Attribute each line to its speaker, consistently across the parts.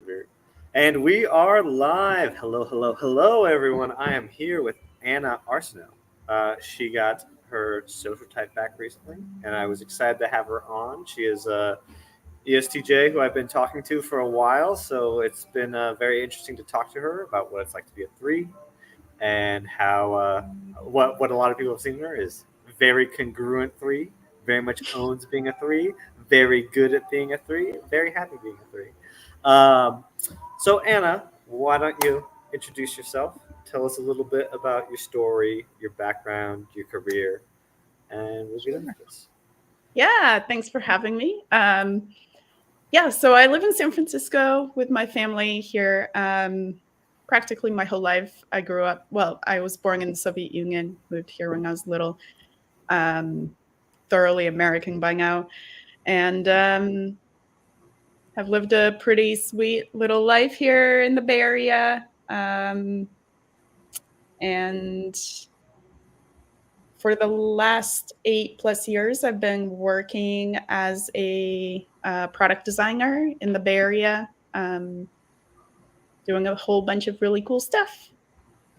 Speaker 1: extrovert. And we are live. Hello, hello, hello, everyone. I am here with Anna Arsenault. She got her social type back recently, and I was excited to have her on. She is a ESTJ who I've been talking to for a while, so it's been very interesting to talk to her about what it's like to be a three and how what a lot of people have seen in her is very congruent three, very much owns being a three, very good at being a three, very happy being a three. Um, so Anna, why don't you introduce yourself? Tell us a little bit about your story, your background, your career, and we'll get into this.
Speaker 2: Yeah, thanks for having me. So I live in San Francisco with my family here. Practically my whole life. I was born in the Soviet Union, moved here when I was little, thoroughly American by now, and have lived a pretty sweet little life here in the Bay Area. And for the last 8+ years, I've been working as a product designer in the Bay Area, doing a whole bunch of really cool stuff.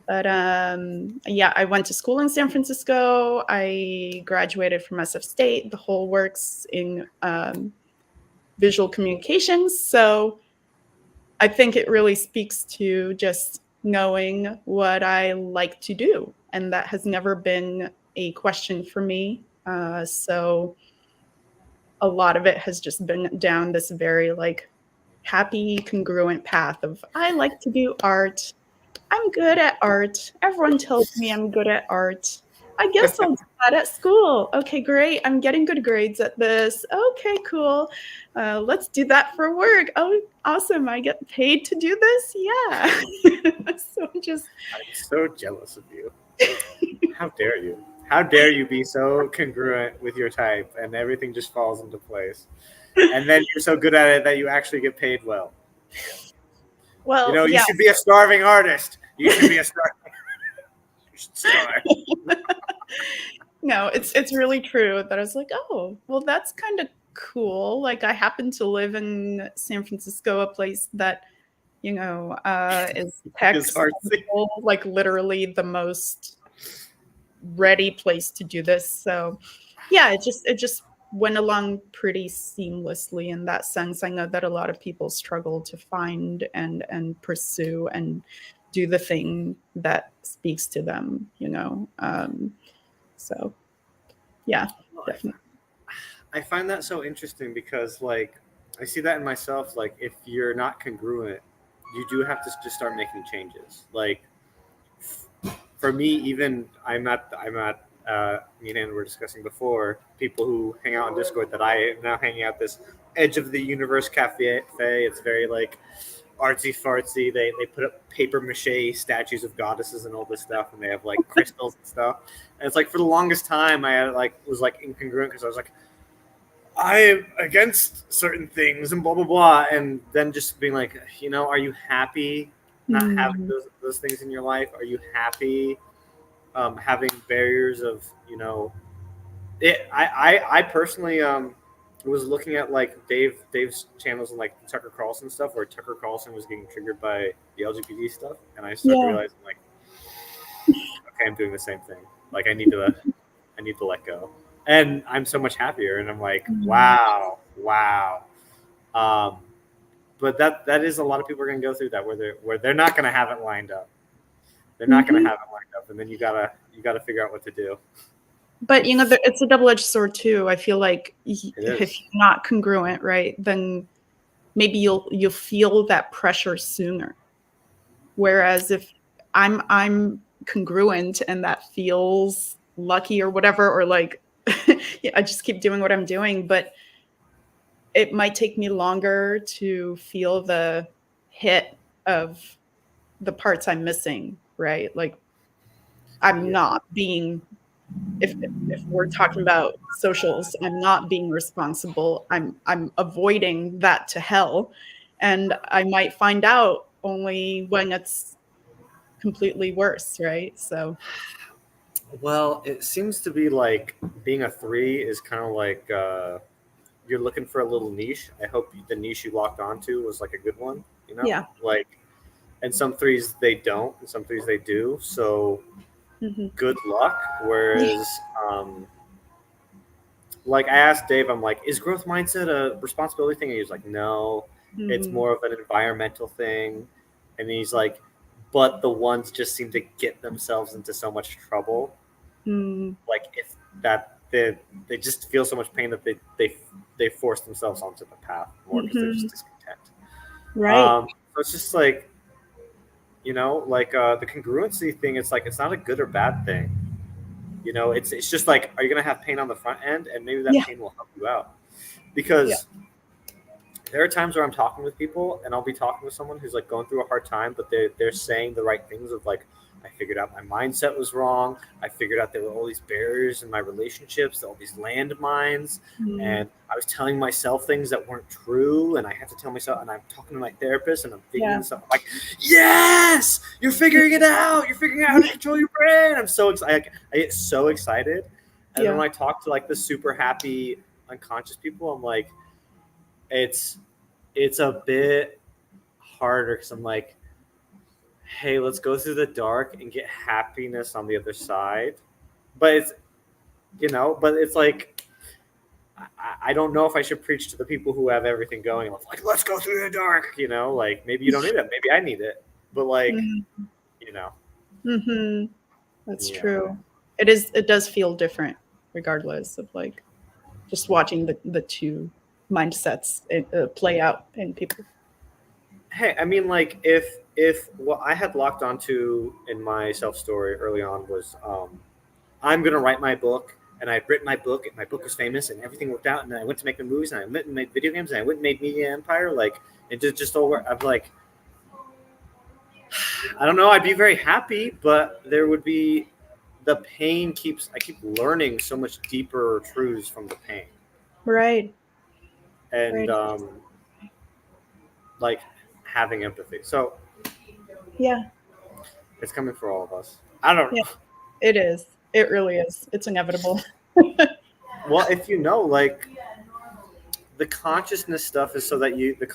Speaker 2: But I went to school in San Francisco. I graduated from SF State, the whole works in visual communications. So I think it really speaks to just knowing what I like to do. And that has never been a question for me. So a lot of it has just been down this very happy, congruent path of I like to do art. I'm good at art. Everyone tells me I'm good at art. I guess I'll do that at school. Okay, great. I'm getting good grades at this. Okay, cool. Let's do that for work. Oh, awesome. I get paid to do this? Yeah.
Speaker 1: I'm so jealous of you. How dare you? How dare you be so congruent with your type and everything just falls into place? And then you're so good at it that you actually get paid well.
Speaker 2: Well,
Speaker 1: you should be a starving artist. You should be a starving You should starve.
Speaker 2: No, it's really true that I was like, oh, well, that's kind of cool. Like I happen to live in San Francisco, a place that, is tech, like literally the most ready place to do this. So yeah, it just went along pretty seamlessly in that sense. I know that a lot of people struggle to find and pursue and do the thing that speaks to them, so yeah, definitely.
Speaker 1: I find that so interesting because I see that in myself. Like if you're not congruent, you do have to just start making changes. Like for me, even me and Anna were discussing before, people who hang out on Discord that I am now hanging out this edge of the universe cafe. It's very artsy fartsy. They put up paper mache statues of goddesses and all this stuff, and they have crystals and stuff. And it's for the longest time I had was incongruent because I was I am against certain things and blah blah blah, and then just being are you happy not having those things in your life? Are you happy having barriers of it? I personally was looking at Dave's channels and Tucker Carlson stuff, where Tucker Carlson was getting triggered by the LGBT stuff, and I started realizing okay, I'm doing the same thing. I need to let go, and I'm so much happier. And I'm wow. But that is a lot of people are going to go through that where they're not going to have it lined up. They're not going to have it lined up, and then you gotta figure out what to do.
Speaker 2: But it's a double-edged sword too. I feel like if you're not congruent, right, then maybe you'll feel that pressure sooner. Whereas if I'm congruent and that feels lucky or whatever, or I just keep doing what I'm doing, but it might take me longer to feel the hit of the parts I'm missing, right? I'm not being, if we're talking about socials, I'm not being responsible. I'm avoiding that to hell. And I might find out only when it's completely worse, right? So
Speaker 1: well, it seems to be being a three is kind of you're looking for a little niche. I hope the niche you locked onto was a good one. you know,
Speaker 2: Yeah.
Speaker 1: like, and some threes they don't, and some threes they do. So
Speaker 2: Mm-hmm.
Speaker 1: good luck.
Speaker 2: Yeah.
Speaker 1: Whereas, like I asked Dave, I'm like, is growth mindset a responsibility thing? And he's like, no, it's
Speaker 2: Mm-hmm.
Speaker 1: more of an environmental thing. And he's like, but the ones just seem to get themselves into so much trouble.
Speaker 2: Mm-hmm.
Speaker 1: Like if that they just feel so much pain that they force themselves onto the path more because they're
Speaker 2: Mm-hmm.
Speaker 1: just discontent.
Speaker 2: Right.
Speaker 1: So it's just like, like the congruency thing. It's like it's not a good or bad thing. It's just like, are you gonna have pain on the front end, and maybe that
Speaker 2: Yeah.
Speaker 1: pain will help you out
Speaker 2: Yeah.
Speaker 1: because there are times where I'm talking with people and I'll be talking with someone who's like going through a hard time, but they're saying the right things of like, I figured out my mindset was wrong. I figured out there were all these barriers in my relationships, all these landmines,
Speaker 2: Mm-hmm.
Speaker 1: and I was telling myself things that weren't true, and I have to tell myself. And I'm talking to my therapist, and I'm figuring
Speaker 2: Yeah.
Speaker 1: this out. I'm like, yes, you're figuring it out. You're figuring out how to control your brain. I'm so excited. I get so excited, and then
Speaker 2: Yeah.
Speaker 1: when I talk to like the super happy unconscious people, I'm like, it's it's a bit harder because I'm like, hey, let's go through the dark and get happiness on the other side. But it's like, I don't know if I should preach to the people who have everything going. Like, let's go through the dark. Like maybe you don't need it. Maybe I need it. But like,
Speaker 2: Mm-hmm.
Speaker 1: you know,
Speaker 2: Mm-hmm. That's
Speaker 1: yeah.
Speaker 2: true. It does feel different regardless of like just watching the two mindsets play out in people.
Speaker 1: Hey, I mean, like if what I had locked onto in my self story early on was, I'm gonna write my book, and I'd written my book, and my book was famous, and everything worked out, and I went to make the movies, and I went and made video games, and I went and made Media Empire, like it just all worked. I'm like, I don't know, I'd be very happy, but there would be the pain keeps. I keep learning so much deeper truths from the pain,
Speaker 2: Right.
Speaker 1: and
Speaker 2: Right.
Speaker 1: like having empathy. So
Speaker 2: Yeah.
Speaker 1: it's coming for all of us. I don't
Speaker 2: Yeah.
Speaker 1: know.
Speaker 2: It is. It really is. It's inevitable.
Speaker 1: Well, if like the consciousness stuff is so that the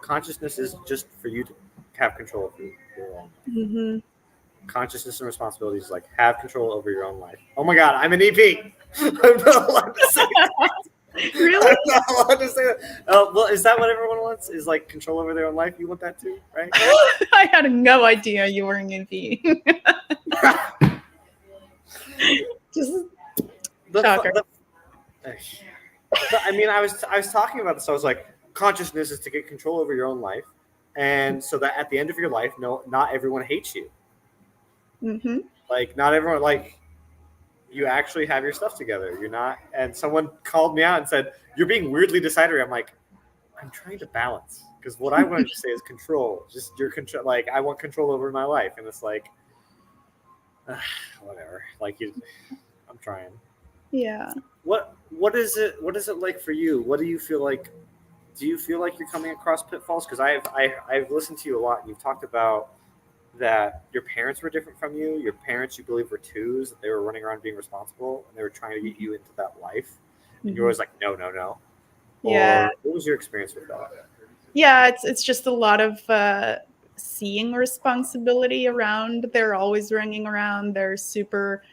Speaker 1: consciousness is just for you to have control of your own life.
Speaker 2: Mm-hmm.
Speaker 1: Consciousness and responsibility is like have control over your own life. Oh my god, I'm an EP. I'm not allowed to say that.
Speaker 2: Really?
Speaker 1: I'm not allowed to say that. Well, is that what everyone wants? Is like control over their own life? You want that too, right?
Speaker 2: I had no idea you were an EV. Just
Speaker 1: the,
Speaker 2: shocker.
Speaker 1: the, I mean, I was talking about this. I was like, consciousness is to get control over your own life, and so that at the end of your life, no, not everyone hates you.
Speaker 2: Mm-hmm.
Speaker 1: Like, not everyone like you actually have your stuff together. You're not. And someone called me out and said you're being weirdly decided. I'm like, I'm trying to balance because what I wanted to say is control. Just your control. Like, I want control over my life, and it's like, whatever. Like I'm trying.
Speaker 2: Yeah.
Speaker 1: What is it? What is it like for you? What do you feel like? Do you feel like you're coming across pitfalls? Because I've listened to you a lot, and you've talked about that your parents were different from you. Your parents, you believe, were twos. That they were running around being responsible, and they were trying to get you into that life. And you're
Speaker 2: Mm-hmm.
Speaker 1: always like, no, no, no.
Speaker 2: Yeah.
Speaker 1: Or what was your experience with that?
Speaker 2: Yeah. It's just a lot of seeing responsibility around. They're always running around. They're super.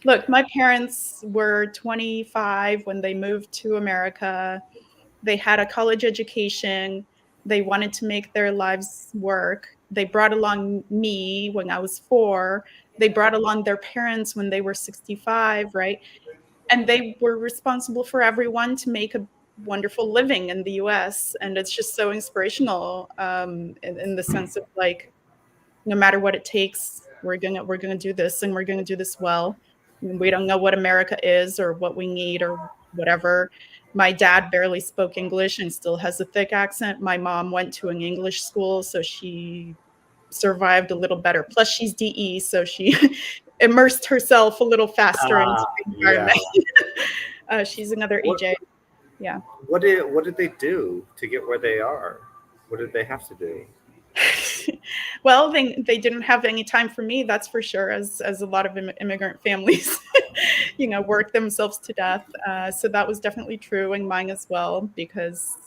Speaker 2: Look, my parents were 25 when they moved to America. They had a college education. They wanted to make their lives work. They brought along me when I was 4. They brought along their parents when they were 65, right? And they were responsible for everyone to make a wonderful living in the US. And it's just so inspirational in the sense of like, no matter what it takes, we're gonna do this, and we're gonna do this well. We don't know what America is or what we need or whatever. My dad barely spoke English and still has a thick accent. My mom went to an English school, so she survived a little better. Plus, she's DE, so she immersed herself a little faster into the
Speaker 1: Yeah.
Speaker 2: environment. She's another
Speaker 1: What
Speaker 2: EJ. Yeah.
Speaker 1: what did they do to get where they are? What did they have to do?
Speaker 2: Well, they didn't have any time for me, that's for sure, as a lot of immigrant families. work themselves to death. So that was definitely true in mine as well, because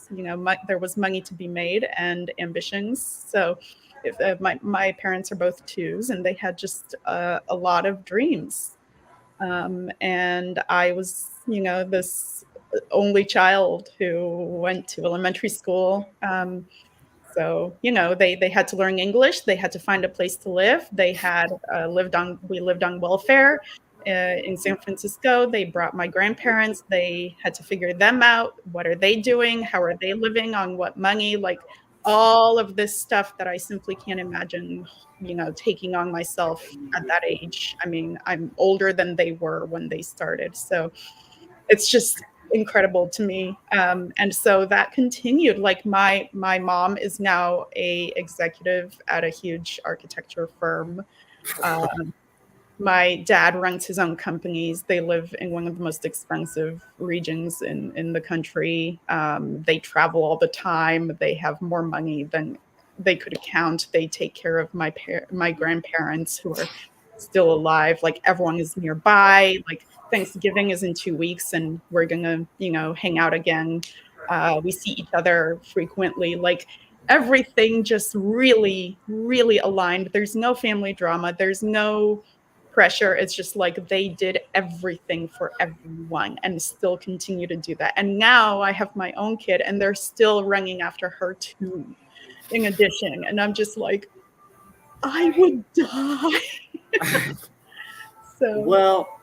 Speaker 2: there was money to be made and ambitions. So if my parents are both twos, and they had just a lot of dreams. And I was, this only child who went to elementary school. So, they had to learn English. They had to find a place to live. They had we lived on welfare in San Francisco. They brought my grandparents. They had to figure them out. What are they doing? How are they living? On what money? Like all of this stuff that I simply can't imagine, taking on myself at that age. I mean, I'm older than they were when they started. So it's just incredible to me. And so that continued. Like my mom is now a executive at a huge architecture firm. My dad runs his own companies. They live in one of the most expensive regions in the country. They travel all the time. They have more money than they could count. They take care of my grandparents who are still alive. Like everyone is nearby. Like Thanksgiving is in 2 weeks, and we're gonna hang out again. We see each other frequently. Like everything just really, really aligned. There's no family drama. There's no pressure. It's just like they did everything for everyone and still continue to do that. And now I have my own kid, and they're still running after her too, in addition. And I'm just like, I would die. So
Speaker 1: Well,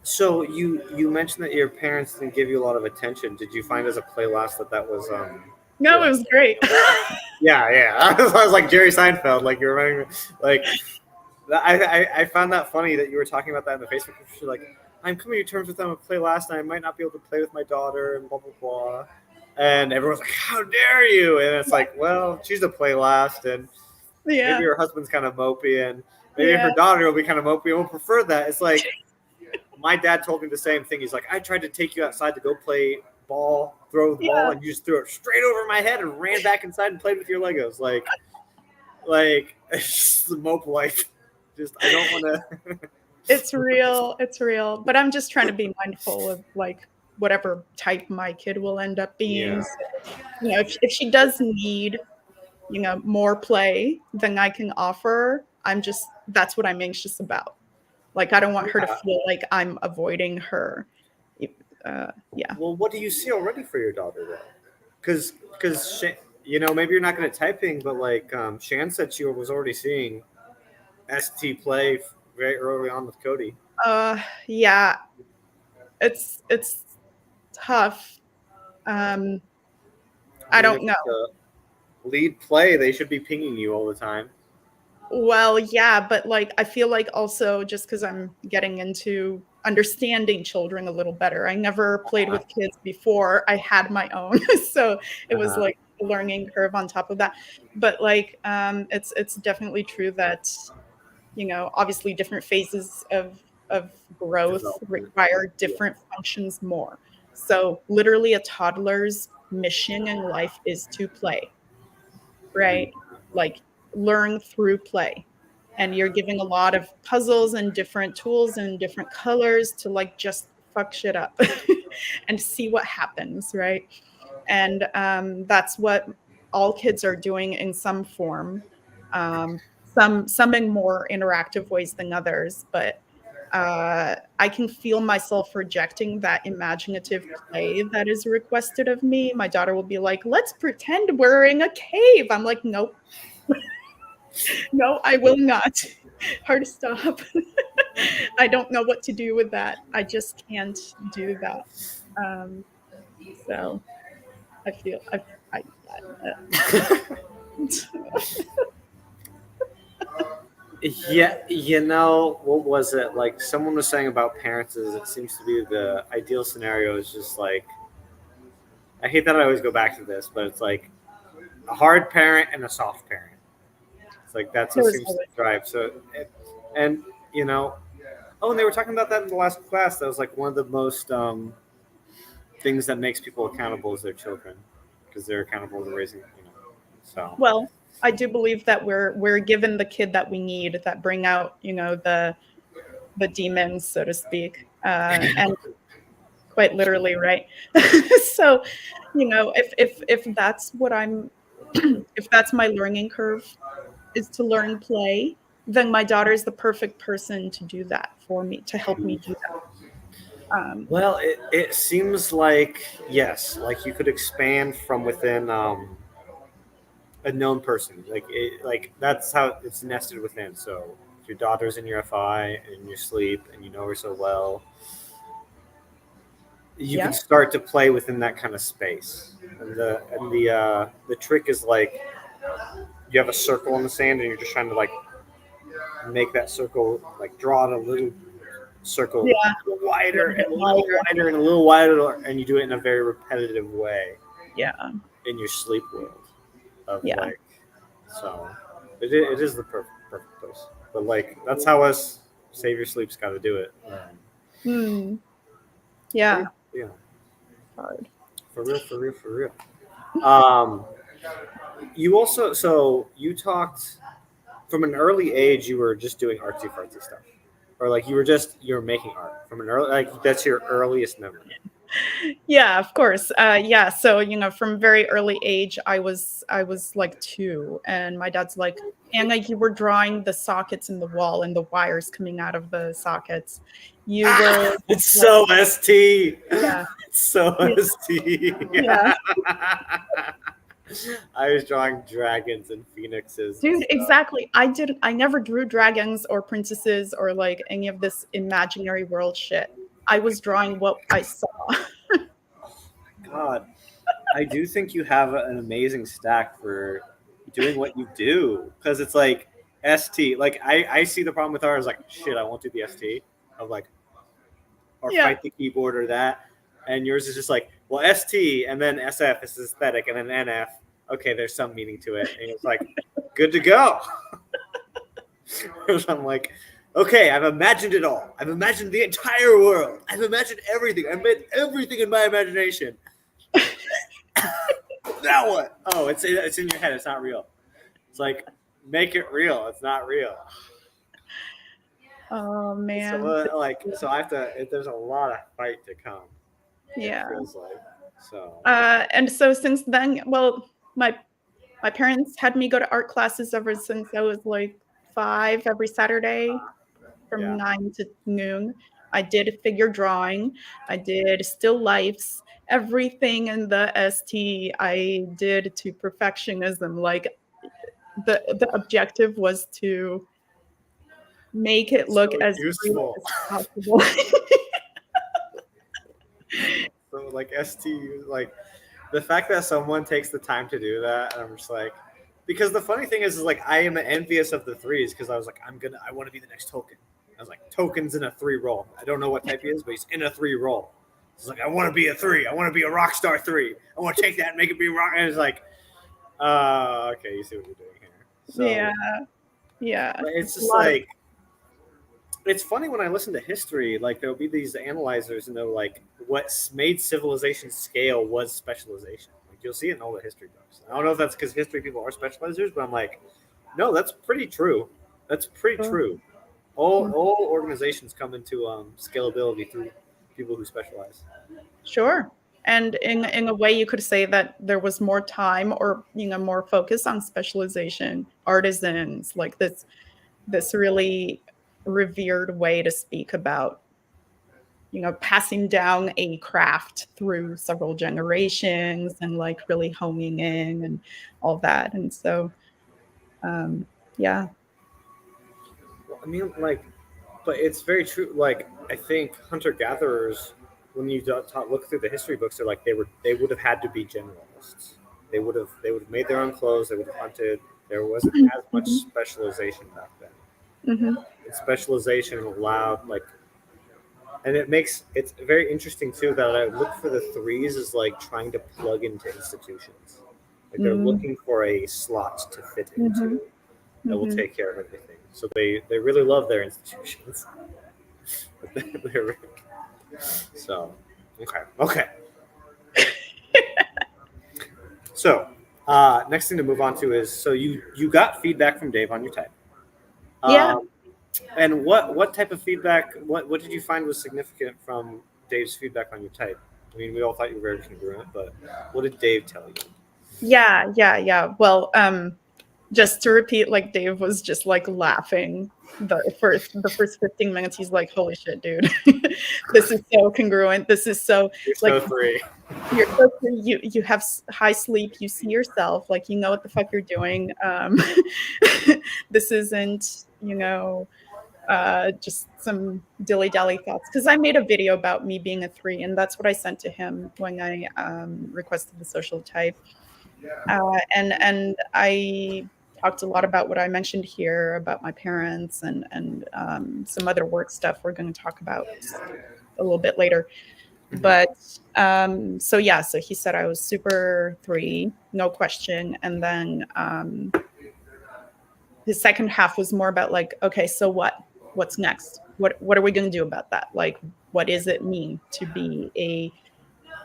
Speaker 1: so you mentioned that your parents didn't give you a lot of attention. Did you find as a play last that was
Speaker 2: no, it was great.
Speaker 1: Yeah, yeah. I was like Jerry Seinfeld. Like you're reminding me. Like I found that funny that you were talking about that in the Facebook group. You're like, I'm coming to terms with them and play last, and I might not be able to play with my daughter and blah blah blah. And everyone's like, "How dare you?" And it's like, well, she's a play last, and
Speaker 2: Yeah.
Speaker 1: maybe her husband's kind of mopey, and maybe
Speaker 2: Yeah.
Speaker 1: her daughter will be kind of mopey and will prefer that. It's like my dad told me the same thing. He's like, I tried to take you outside to go play ball, throw the ball,
Speaker 2: Yeah.
Speaker 1: and you just threw it straight over my head and ran back inside and played with your Legos. Like it's just the mope life. Just I don't want to.
Speaker 2: It's real. It's real. But I'm just trying to be mindful of like whatever type my kid will end up being.
Speaker 1: Yeah.
Speaker 2: So, if she does need, more play than I can offer, that's what I'm anxious about. Like, I don't want her to feel like I'm avoiding her. Yeah.
Speaker 1: Well, what do you see already for your daughter though? Because maybe you're not good at typing, but like Shan said, she was already seeing ST play very early on with Cody.
Speaker 2: Yeah. It's tough. I don't know.
Speaker 1: Lead play, they should be pinging you all the time.
Speaker 2: Well, yeah, but like I feel like also just because I'm getting into understanding children a little better. I never played with kids before I had my own, so it was like a learning curve on top of that. But like, it's definitely true that obviously different phases of growth require different functions more. So literally, a toddler's mission in life is to play, right? Like learn through play. And you're giving a lot of puzzles and different tools and different colors to like just fuck shit up and see what happens, right? And that's what all kids are doing in some form. Some in more interactive ways than others, but I can feel myself rejecting that imaginative play that is requested of me. My daughter will be like, let's pretend we're in a cave. I'm like, nope. No, I will not. Hard to stop. I don't know what to do with that. I just can't do that. So I feel
Speaker 1: Yeah, what was it? Like someone was saying about parents is it seems to be the ideal scenario is just like I hate that I always go back to this, but it's like a hard parent and a soft parent. It's like that's what seems to thrive. So, and oh, and they were talking about that in the last class. That was like one of the most things that makes people accountable is their children because they're accountable to raising. So
Speaker 2: well, I do believe that we're given the kid that we need that bring out the demons, so to speak. and quite literally, right? So, if that's what I'm, if that's my learning curve, is to learn play, then my daughter is the perfect person to do that for me, to help me do that.
Speaker 1: Well, it seems like, yes, like you could expand from within a known person. Like that's how it's nested within. So if your daughter's in your FI and in your sleep and you know her so well, you can
Speaker 2: Yeah.
Speaker 1: start to play within that kind of space. And the trick is like you have a circle in the sand and you're just trying to like make that circle, like draw it a little circle
Speaker 2: Yeah.
Speaker 1: a little wider
Speaker 2: A little bit
Speaker 1: and a little
Speaker 2: wider.
Speaker 1: wider and a little wider, and you do it in a very repetitive way
Speaker 2: Yeah.
Speaker 1: in your sleep world of
Speaker 2: Yeah.
Speaker 1: like, so it is the perfect place. But like that's how us Save Your Sleep's got to do it.
Speaker 2: Yeah.
Speaker 1: Yeah,
Speaker 2: Hard.
Speaker 1: for real. Um, you also, so you talked from an early age. You were just doing artsy fartsy stuff, or like you were making art from an early, like that's your earliest memory.
Speaker 2: Yeah, of course. Yeah, so from very early age, I was like 2, and my dad's like, Anna, you were drawing the sockets in the wall and the wires coming out of the sockets. You were
Speaker 1: It's
Speaker 2: like,
Speaker 1: so ST.
Speaker 2: yeah,
Speaker 1: It's so
Speaker 2: yeah,
Speaker 1: ST.
Speaker 2: yeah.
Speaker 1: I was drawing dragons and phoenixes and
Speaker 2: Dude,
Speaker 1: stuff.
Speaker 2: exactly. I never drew dragons or princesses or like any of this imaginary world shit. I was drawing what I saw.
Speaker 1: God, I do think you have an amazing stack for doing what you do, because it's like ST. Like I see the problem with ours. Like shit, I won't do the ST of like or
Speaker 2: Yeah.
Speaker 1: fight the keyboard or that, and yours is just like, well, ST and then SF is aesthetic and then NF. Okay, there's some meaning to it, and it's like good to go. I'm like, okay, I've imagined it all. I've imagined the entire world. I've imagined everything. I made everything in my imagination. Now what? Oh, it's in your head. It's not real. It's like, make it real. It's not real.
Speaker 2: Oh
Speaker 1: So
Speaker 2: man.
Speaker 1: so I have to. There's a lot of fight to come. It
Speaker 2: Yeah.
Speaker 1: feels like so.
Speaker 2: And so since then, well, my parents had me go to art classes ever since I was like 5 every Saturday from
Speaker 1: Yeah.
Speaker 2: 9 to noon. I did figure drawing. I did still lifes. Everything in the ST I did to perfectionism. Like the objective was to make it look
Speaker 1: So
Speaker 2: as real
Speaker 1: useful.
Speaker 2: as possible.
Speaker 1: So like ST, like the fact that someone takes the time to do that, and I'm just like, because the funny thing is like I am envious of the threes, because I was like, I want to be the next token. I was like, token's in a 3 role. I don't know what type he is, but he's in a 3 role. It's like, I want to be a 3. I want to be a rock star 3. I want to take that and make it be rock. And it's like, okay, you see what you're doing here. So
Speaker 2: Yeah. Yeah.
Speaker 1: but it's
Speaker 2: It's a
Speaker 1: just
Speaker 2: lot of
Speaker 1: like, it's funny when I listen to history, like there'll be these analyzers and they're like, what made civilization scale was specialization. Like you'll see it in all the history books. I don't know if that's because history people are specializers, but I'm like, no, that's pretty true. That's pretty true. All organizations come into scalability through people who specialize.
Speaker 2: Sure. And in a way, you could say that there was more time or more focus on specialization, artisans, like this really revered way to speak about passing down a craft through several generations and like really honing in and all that. And so, yeah,
Speaker 1: I mean, like, but it's very true. Like, I think hunter gatherers, when you look through the history books, they're like they would have had to be generalists. They would have made their own clothes. They would have hunted. There wasn't as much
Speaker 2: Mhm.
Speaker 1: specialization back then.
Speaker 2: Mhm.
Speaker 1: And specialization allowed like, and it's very interesting too that I look for the threes as like trying to plug into institutions. Like they're
Speaker 2: Mhm.
Speaker 1: looking for a slot to fit
Speaker 2: Mhm.
Speaker 1: into that will
Speaker 2: Mhm.
Speaker 1: take care of everything. So they really love their institutions. So okay. So next thing to move on to is, so you got feedback from Dave on your type.
Speaker 2: Yeah.
Speaker 1: Um, And what type of feedback? What did you find was significant from Dave's feedback on your type? I mean, we all thought you were very congruent, but what did Dave tell you?
Speaker 2: Yeah. Well, just to repeat, like Dave was just like laughing the first 15 minutes. He's like, "Holy shit, dude, this is so congruent. This is so
Speaker 1: You're
Speaker 2: like
Speaker 1: so free.
Speaker 2: you're so free. You have high sleep. You see yourself. Like you know what the fuck you're doing. This isn't just some dilly dally thoughts." Because I made a video about me being a 3, and that's what I sent to him when I requested the social type. And I talked a lot about what I mentioned here about my parents and some other work stuff we're going to talk about a little bit later. But so yeah, so he said I was super 3, no question. And then his second half was more about like, okay, so what's next? What are we going to do about that? Like, what does it mean to be a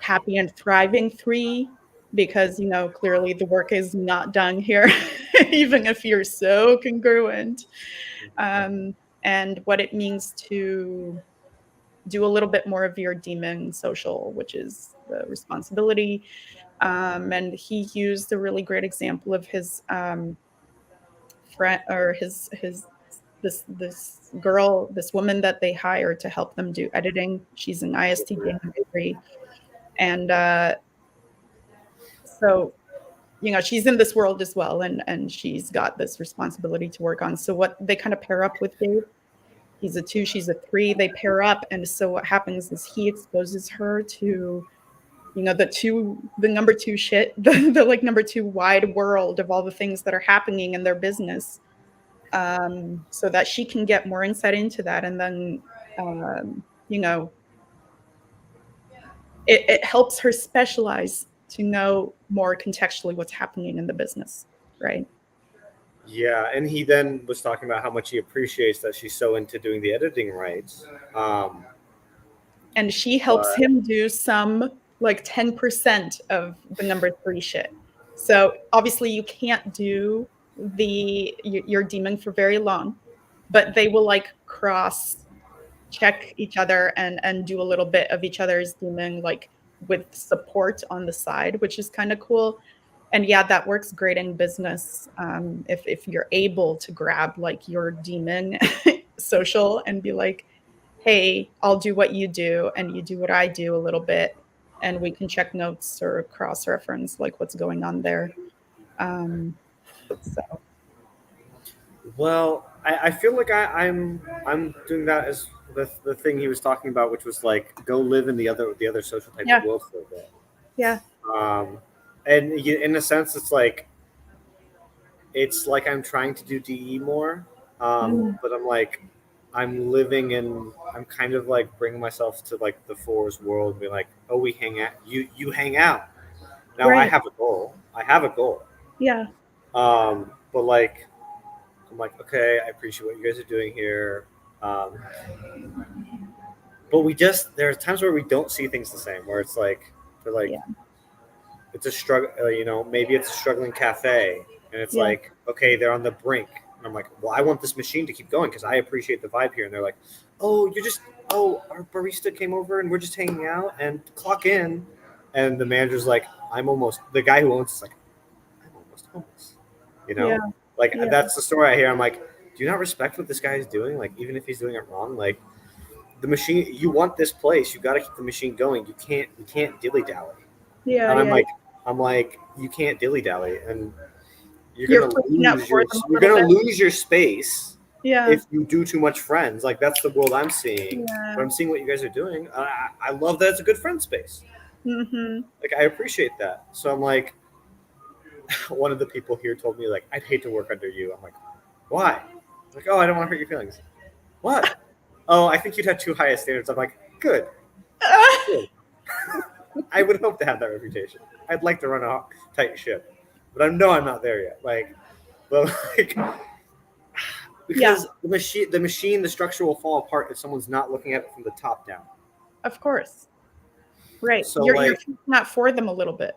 Speaker 2: happy and thriving 3? Because clearly the work is not done here, even if you're so congruent. And what it means to do a little bit more of your demon social, which is the responsibility. And he used a really great example of his friend, or his this girl, this woman that they hired to help them do editing. She's an ISTJ degree, and so she's in this world as well, and she's got this responsibility to work on. So what they kind of pair up with Dave. He's a 2, she's a 3. They pair up, and so what happens is he exposes her to the number 2 shit, the like number 2 wide world of all the things that are happening in their business, so that she can get more insight into that. And then it helps her specialize to know more contextually what's happening in the business, right?
Speaker 1: Yeah, and he then was talking about how much he appreciates that she's so into doing the editing rights.
Speaker 2: And she helps him do some like 10% of the number 3 shit. So obviously you can't do your demon for very long, but they will like cross check each other and do a little bit of each other's demon, like with support on the side, which is kind of cool. And yeah, that works great in business. If you're able to grab like your demon social and be like, hey, I'll do what you do and you do what I do a little bit, and we can check notes or cross reference like what's going on there. So
Speaker 1: Well, I feel like I'm doing that as the thing he was talking about, which was like go live in the other social type
Speaker 2: yeah,
Speaker 1: world for a bit.
Speaker 2: yeah,
Speaker 1: And in a sense, it's like I'm trying to do DE more, but I'm kind of like bringing myself to like the fours world, and be like, oh, we hang out, you hang out. Now I
Speaker 2: right,
Speaker 1: have a goal. I have a goal.
Speaker 2: yeah,
Speaker 1: But like I'm like, okay, I appreciate what you guys are doing here. Um, but there are times where we don't see things the same, where it's like they're like
Speaker 2: yeah,
Speaker 1: it's a struggle. Maybe it's a struggling cafe, and it's
Speaker 2: yeah,
Speaker 1: like, okay, they're on the brink, and I'm like, well, I want this machine to keep going because I appreciate the vibe here. And they're like, our barista came over and we're just hanging out and clock in, and the manager's like, the guy who owns it's like, I'm almost homeless, you
Speaker 2: yeah,
Speaker 1: know, like
Speaker 2: yeah,
Speaker 1: that's the story I hear. I'm like, do you not respect what this guy is doing? Like, even if he's doing it wrong, like the machine, you want this place, you got to keep the machine going. You can't dilly dally.
Speaker 2: yeah,
Speaker 1: And
Speaker 2: yeah.
Speaker 1: I'm like, you can't dilly dally, and
Speaker 2: You're freaking out for them a
Speaker 1: you're
Speaker 2: little
Speaker 1: gonna
Speaker 2: bit.
Speaker 1: lose your space
Speaker 2: Yeah,
Speaker 1: if you do too much friends. Like that's the world I'm seeing.
Speaker 2: yeah.
Speaker 1: But I'm seeing what you guys are doing. I love that it's a good friend space.
Speaker 2: Mm-hmm.
Speaker 1: Like I appreciate that. So I'm like, one of the people here told me like, I'd hate to work under you. I'm like, why? Like, oh, I don't want to hurt your feelings. What? Oh, I think you'd have too high a standards. I'm like, good. Good. I would hope to have that reputation. I'd like to run a tight ship, but I know I'm not there yet. But like,
Speaker 2: Yeah,
Speaker 1: because the structure will fall apart if someone's not looking at it from the top down.
Speaker 2: of course. Right.
Speaker 1: So
Speaker 2: You're
Speaker 1: like,
Speaker 2: not for them a little bit.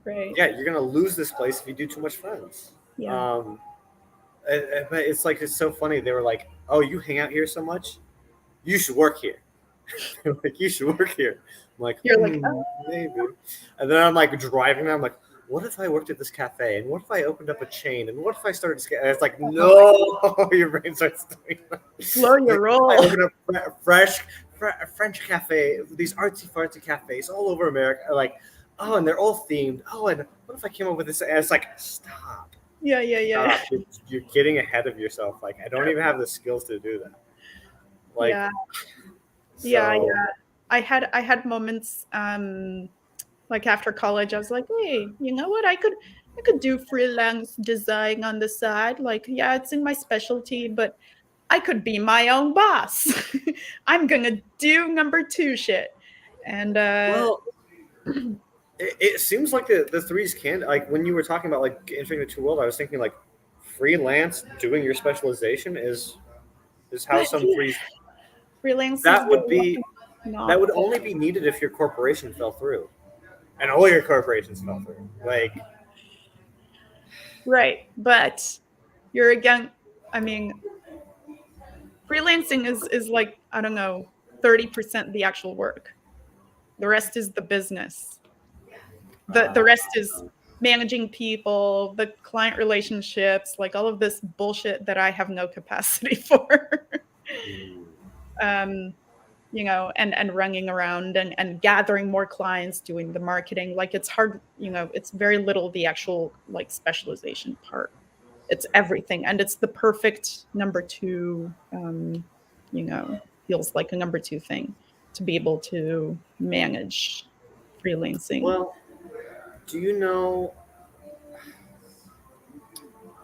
Speaker 2: Right.
Speaker 1: yeah, you're gonna lose this place if you do too much friends.
Speaker 2: Yeah.
Speaker 1: Um, But it's like it's so funny. They were like, "Oh, you hang out here so much, you should work here." They're like, "You should work here." I'm like,
Speaker 2: You're like, oh,
Speaker 1: maybe. And then I'm like driving. I'm like, what if I worked at this cafe? And what if I opened up a chain? And what if I started? And it's like, no, your brain starts doing that.
Speaker 2: slow your
Speaker 1: Like, I
Speaker 2: roll.
Speaker 1: open up a French cafe, these artsy fartsy cafes all over America. Like, oh, and they're all themed. Oh, and what if I came up with this? And it's like, stop.
Speaker 2: Yeah.
Speaker 1: Stop. You're getting ahead of yourself. Like, I don't even have the skills to do that. Like,
Speaker 2: Yeah.
Speaker 1: so,
Speaker 2: Yeah. I had moments like after college, I was like, hey, you know what? I could do freelance design on the side. Like, yeah, it's in my specialty, but I could be my own boss. I'm gonna do number two shit. And
Speaker 1: well, it seems like the threes can, like, when you were talking about like entering the two world, I was thinking like freelance doing your specialization is how
Speaker 2: but
Speaker 1: some
Speaker 2: yeah,
Speaker 1: threes.
Speaker 2: freelance is
Speaker 1: That would
Speaker 2: the
Speaker 1: be that
Speaker 2: not
Speaker 1: would only be needed if your corporation fell through, and all your corporations fell through. Like,
Speaker 2: right. But you're again, I mean, freelancing is like, I don't know, 30% the actual work. The rest is the business. The rest is managing people, the client relationships, like all of this bullshit that I have no capacity for. um, and running around and gathering more clients, doing the marketing. Like it's hard, it's very little the actual like specialization part. It's everything. And it's the perfect number two, feels like a number two thing to be able to manage freelancing.
Speaker 1: well, do you know?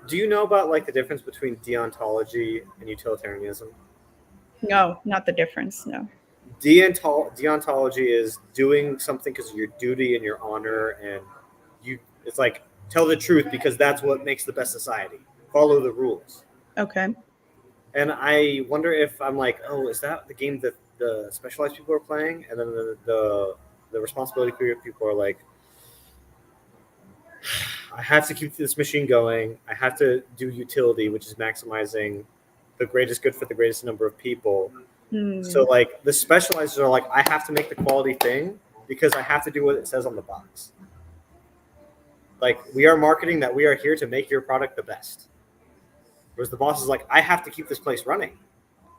Speaker 1: Do you know about like the difference between deontology and utilitarianism?
Speaker 2: No, not the difference. No.
Speaker 1: Deontology is doing something because of your duty and your honor, and you. It's like tell the truth because that's what makes the best society. Follow the rules.
Speaker 2: Okay.
Speaker 1: And I wonder if I'm like, oh, is that the game that the specialized people are playing? And then the responsibility people are like, I have to keep this machine going. I have to do utility, which is maximizing the greatest good for the greatest number of people. So like the specializers are like, I have to make the quality thing because I have to do what it says on the box. Like we are marketing that we are here to make your product the best. Whereas the boss is like, I have to keep this place running.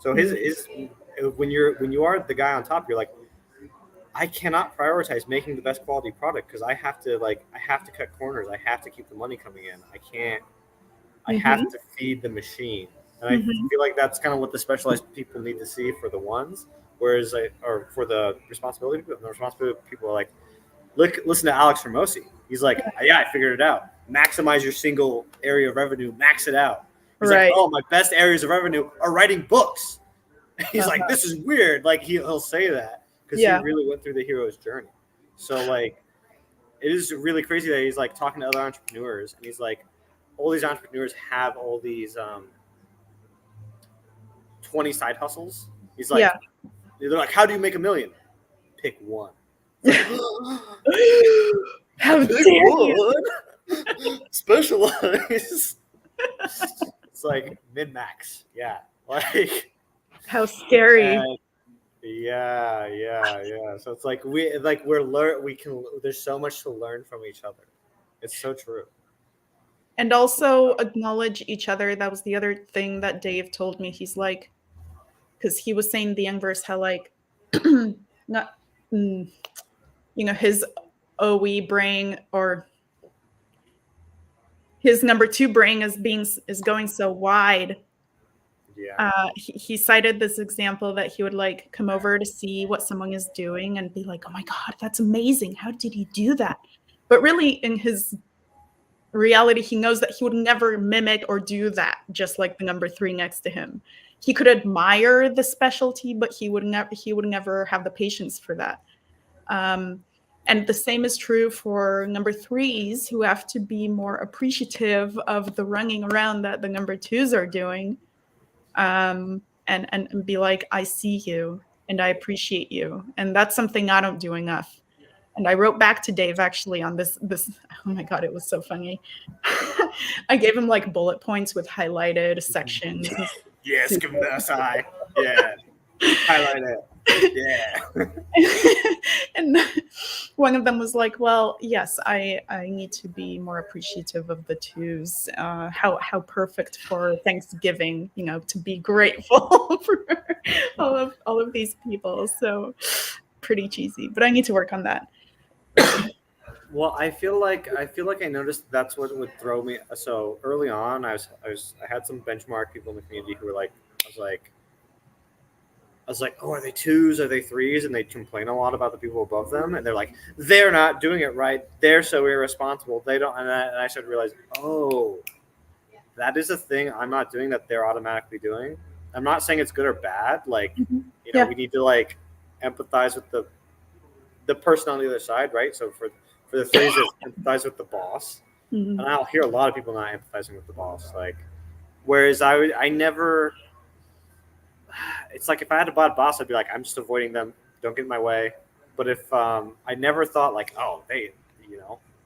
Speaker 1: So his when you are the guy on top, you're like, I cannot prioritize making the best quality product because I have to cut corners. I have to keep the money coming in. I can't. I have to feed the machine, and I feel like that's kind of what the specialized people need to see for the ones. Whereas, or for the responsibility people are like, look, listen to Alex Hermosi. He's like, yeah, I figured it out. Maximize your single area of revenue. Max it out. He's
Speaker 2: Right.
Speaker 1: like, oh, my best areas of revenue are writing books. He's like, this is weird. Like he'll say that because he really went through the hero's journey. So like, it is really crazy that he's like talking to other entrepreneurs, and he's like, all these entrepreneurs have all these 20 side hustles. He's like, they're like, how do you make $1 million? Pick one.
Speaker 2: How dare you?
Speaker 1: Specialize. It's like min-max. Yeah. Like,
Speaker 2: how scary.
Speaker 1: Yeah. So it's like there's so much to learn from each other. It's so true.
Speaker 2: And also acknowledge each other. That was the other thing that Dave told me. He's like, because he was saying the inverse, how like not his OE brain or his number two brain is going so wide. He cited this example that he would like come over to see what someone is doing and be like, oh my God, that's amazing. How did he do that? But really in his reality, he knows that he would never mimic or do that, just like the number three next to him. He could admire the specialty, but he would never have the patience for that. And the same is true for number threes, who have to be more appreciative of the running around that the number twos are doing. And be like, I see you and I appreciate you. And that's something I don't do enough. And I wrote back to Dave actually on this. Oh my God, it was so funny. I gave him like bullet points with highlighted sections.
Speaker 1: Yes, give him the SI. Yeah. Highlight it. Yeah.
Speaker 2: And one of them was like, well, yes, I need to be more appreciative of the twos. How perfect for Thanksgiving, to be grateful for all of these people. So pretty cheesy, but I need to work on that.
Speaker 1: Well, I feel like I noticed that's what would throw me. So early on, I had some benchmark people in the community who were like, I was like, oh, are they twos? Are they threes? And they complain a lot about the people above them, and they're like, they're not doing it right. They're so irresponsible. They don't. And I started to realize, oh, that is a thing I'm not doing that they're automatically doing. I'm not saying it's good or bad. Like,
Speaker 2: Yeah.
Speaker 1: we need to like empathize with the person on the other side, right? So for the threes, it's empathize with the boss.
Speaker 2: Mhm.
Speaker 1: And I'll hear a lot of people not empathizing with the boss. Like, whereas I never. It's like if I had a bad boss, I'd be like, I'm just avoiding them. Don't get in my way. But if I never thought like, oh,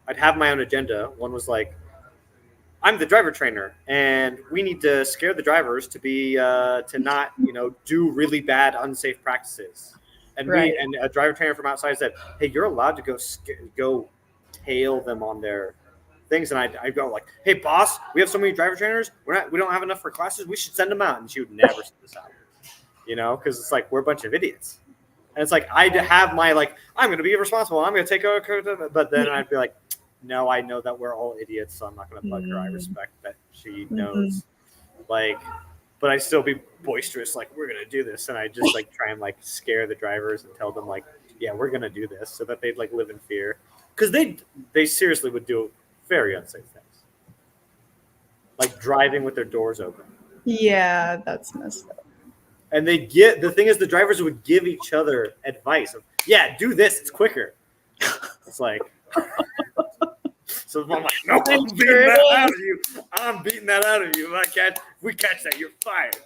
Speaker 1: I'd have my own agenda. One was like, I'm the driver trainer, and we need to scare the drivers to be to not do really bad unsafe practices. And
Speaker 2: Right.
Speaker 1: and a driver trainer from outside said, hey, you're allowed to go tail them on their things. And I go like, hey boss, we have so many driver trainers, we don't have enough for classes, we should send them out. And she would never send us out, because it's like we're a bunch of idiots. And it's like I have my like, I'm going to be responsible, I'm going to take over, but then I'd be like, no, I know that we're all idiots, so I'm not going to bug her. I respect that she knows, like, but I still be boisterous, like, we're going to do this. And I just like try and like scare the drivers and tell them like, yeah, we're going to do this, so that they'd like live in fear. Because they seriously would do very unsafe things. Like driving with their doors open.
Speaker 2: Yeah, that's messed up.
Speaker 1: And the thing is, the drivers would give each other advice of, yeah, do this, it's quicker. It's like, so I'm like, no, I'm beating that out of you. I'm beating that out of you. If we catch that, you're fired.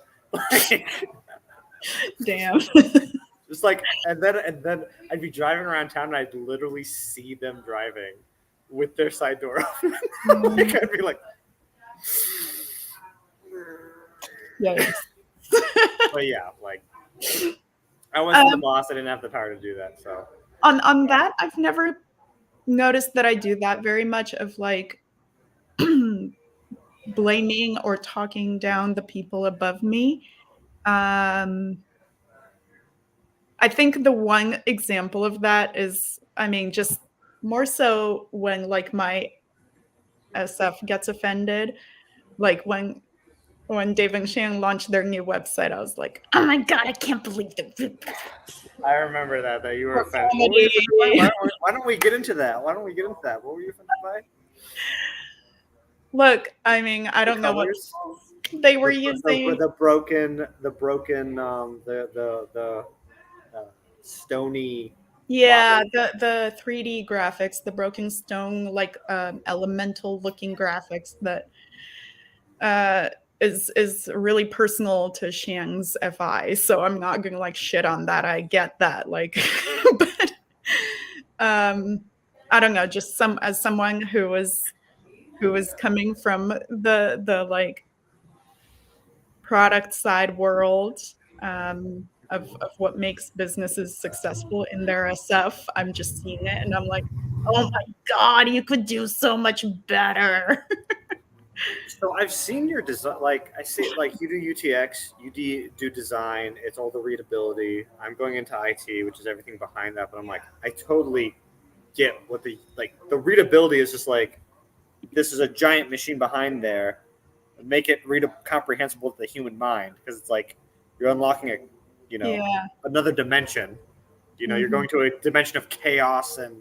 Speaker 2: Damn.
Speaker 1: Just like, and then I'd be driving around town and I'd literally see them driving with their side door open. Like, I'd be like,
Speaker 2: Yikes.
Speaker 1: but yeah, like, I wasn't the boss. I didn't have the power to do that. So
Speaker 2: on that, I've never noticed that I do that very much, of like blaming or talking down the people above me. I think the one example of that is, just more so when like my SF gets offended, like when Dave and Shang launched their new website, I was like, oh my God, I can't believe it.
Speaker 1: I remember that you were offended. What were you offended by? Why don't we get into that? What were you offended by?
Speaker 2: Look, I don't know what they were using.
Speaker 1: The broken, stony.
Speaker 2: Yeah, the 3D graphics, the broken stone, like elemental looking graphics that is really personal to Shang's FI. So I'm not gonna like shit on that. I get that. Like, but I don't know, just as someone who was coming from the like product side world, of what makes businesses successful in their SF, I'm just seeing it and I'm like, oh my God, you could do so much better.
Speaker 1: So I've seen your design. Like I see, like you do UTX, you do design. It's all the readability. I'm going into IT, which is everything behind that. But I'm like, I totally get what the readability is. Just like, this is a giant machine behind there. Make it comprehensible to the human mind, because it's like you're unlocking another dimension. You're going to a dimension of chaos and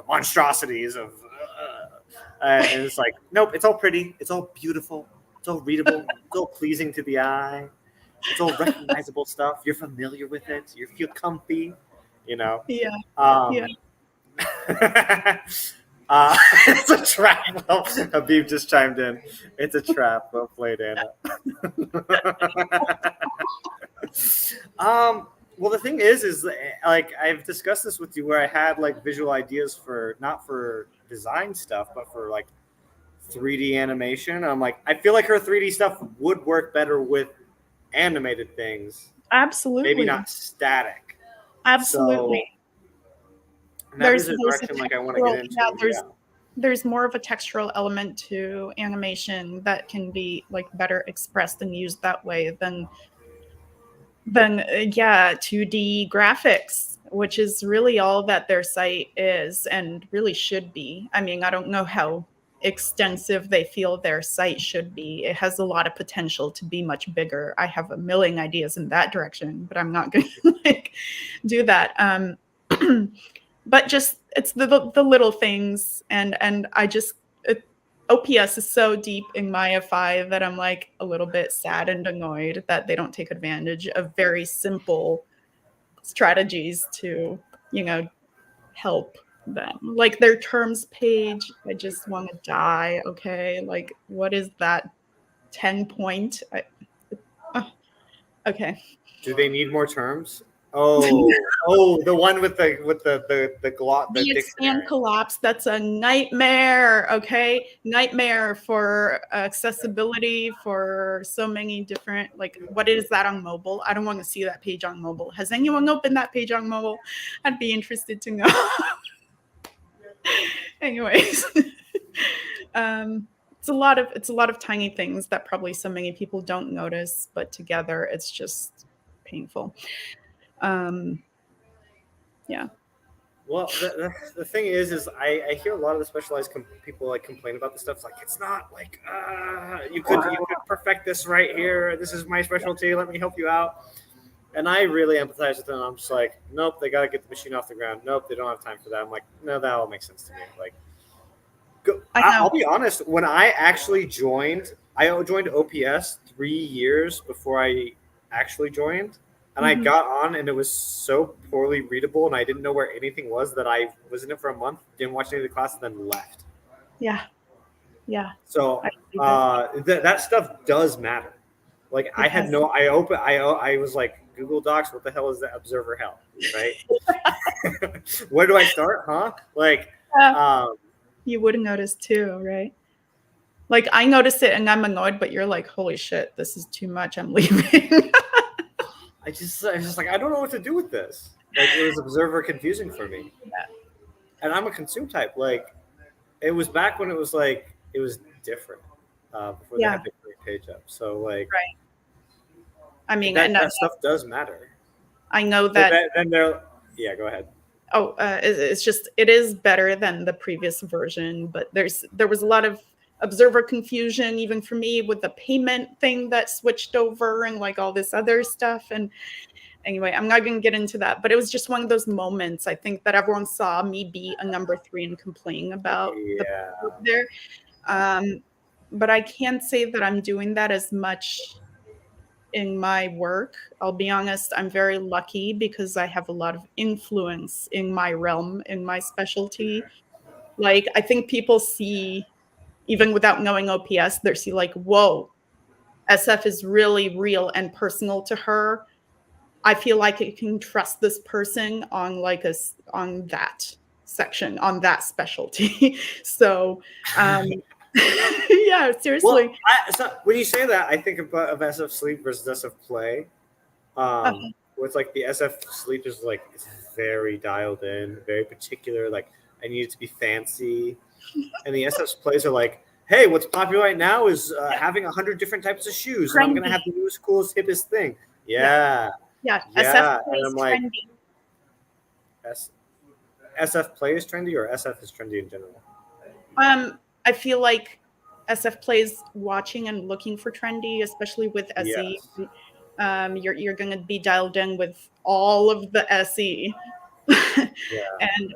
Speaker 1: monstrosities of. And it's like, nope, it's all pretty, it's all beautiful, it's all readable, it's all pleasing to the eye, it's all recognizable stuff. You're familiar with it, you feel comfy,
Speaker 2: Yeah.
Speaker 1: It's a trap. Well, Habib just chimed in. It's a trap. Well played, Anna. Well, the thing is like I've discussed this with you, where I had like visual ideas for not for design stuff, but for like 3D animation. I'm like, I feel like her 3D stuff would work better with animated things, maybe
Speaker 2: Absolutely.
Speaker 1: not static.
Speaker 2: Absolutely.
Speaker 1: So that is a
Speaker 2: There's a
Speaker 1: direction like I want to get
Speaker 2: textural, yeah,
Speaker 1: into. Yeah.
Speaker 2: there's more of a textural element to animation that can be like better expressed and used that way than yeah, 2D graphics, which is really all that their site is and really should be. I mean, I don't know how extensive they feel their site should be. It has a lot of potential to be much bigger. I have a million ideas in that direction, but I'm not going to like do that. But just it's the little things, and I just OPS is so deep in Maya 5 that I'm like a little bit sad and annoyed that they don't take advantage of very simple strategies to, you know, help them. Like their terms page, I just want to die. Okay. Like, what is that 10 point? Oh, okay.
Speaker 1: Do they need more terms? Oh, the one with the
Speaker 2: The expand
Speaker 1: dictionary.
Speaker 2: collapse, that's a nightmare. Okay, nightmare for accessibility for so many different, like, what is that on mobile? I don't want to see that page on mobile. Has anyone opened that page on mobile? I'd be interested to know. Anyways, it's a lot of tiny things that probably so many people don't notice, but together it's just painful. Yeah.
Speaker 1: Well, the thing is I hear a lot of the specialized people like complain about this stuff. It's like it's not like you could perfect this right here. This is my specialty. Let me help you out. And I really empathize with them. I'm just like, nope, they got to get the machine off the ground. Nope, they don't have time for that. I'm like, no, that all makes sense to me. Like,
Speaker 2: I know.
Speaker 1: I'll be honest. When I actually joined, I joined OPS 3 years before I actually joined, and I
Speaker 2: Mhm.
Speaker 1: got on, and it was so poorly readable, and I didn't know where anything was that I was in it for a month, didn't watch any of the classes, then left.
Speaker 2: Yeah. Yeah.
Speaker 1: So
Speaker 2: I believe it.
Speaker 1: that stuff does matter. Like
Speaker 2: It
Speaker 1: I had
Speaker 2: does.
Speaker 1: no, I was like Google Docs. What the hell is that Observer Hell? Right? Where do I start? Huh? Like,
Speaker 2: Yeah,
Speaker 1: um,
Speaker 2: you would have noticed too, right? Like I noticed it and I'm annoyed, but you're like, holy shit, this is too much. I'm leaving.
Speaker 1: I was just like, I don't know what to do with this. Like, it was Observer confusing for me, and I'm a consume type. Like, it was back when it was like it was different before they
Speaker 2: Yeah,
Speaker 1: had the great page up. So like
Speaker 2: right. I mean,
Speaker 1: that
Speaker 2: and
Speaker 1: that stuff does matter.
Speaker 2: I know
Speaker 1: But
Speaker 2: that.
Speaker 1: then they're yeah, go ahead.
Speaker 2: Oh, it's just it is better than the previous version, but there was a lot of observer confusion even for me with the payment thing that switched over and like all this other stuff. And anyway, I'm not going to get into that, but it was just one of those moments I think that everyone saw me be a number 3 and complain about the
Speaker 1: Yeah.
Speaker 2: there. Um, but I can't say that I'm doing that as much in my work. I'll be honest, I'm very lucky because I have a lot of influence in my realm, in my specialty. Like, I think people see, even without knowing OPS, they see, like, whoa, SF is really real and personal to her. I feel like I can trust this person on like on that section, on that specialty. So, yeah,
Speaker 1: Well,
Speaker 2: seriously.
Speaker 1: so when you say that, I think of SF Sleep versus SF Play. Where it's like the SF Sleep is like it's very dialed in, very particular. Like I need it to be fancy, and the SF Plays are like, hey, what's popular right now is having 100 different types of shoes, and I'm gonna
Speaker 2: Trendy.
Speaker 1: have the newest, coolest, hippest thing.
Speaker 2: Yeah.
Speaker 1: Yeah,
Speaker 2: Yeah. SF
Speaker 1: yeah, and
Speaker 2: plays
Speaker 1: I'm like,
Speaker 2: trendy.
Speaker 1: S- SF Play is trendy, or SF is trendy in general.
Speaker 2: I feel like SF plays watching and looking for trendy, especially with SE.
Speaker 1: Yes.
Speaker 2: You're going to be dialed in with all of the SE,
Speaker 1: Yeah.
Speaker 2: and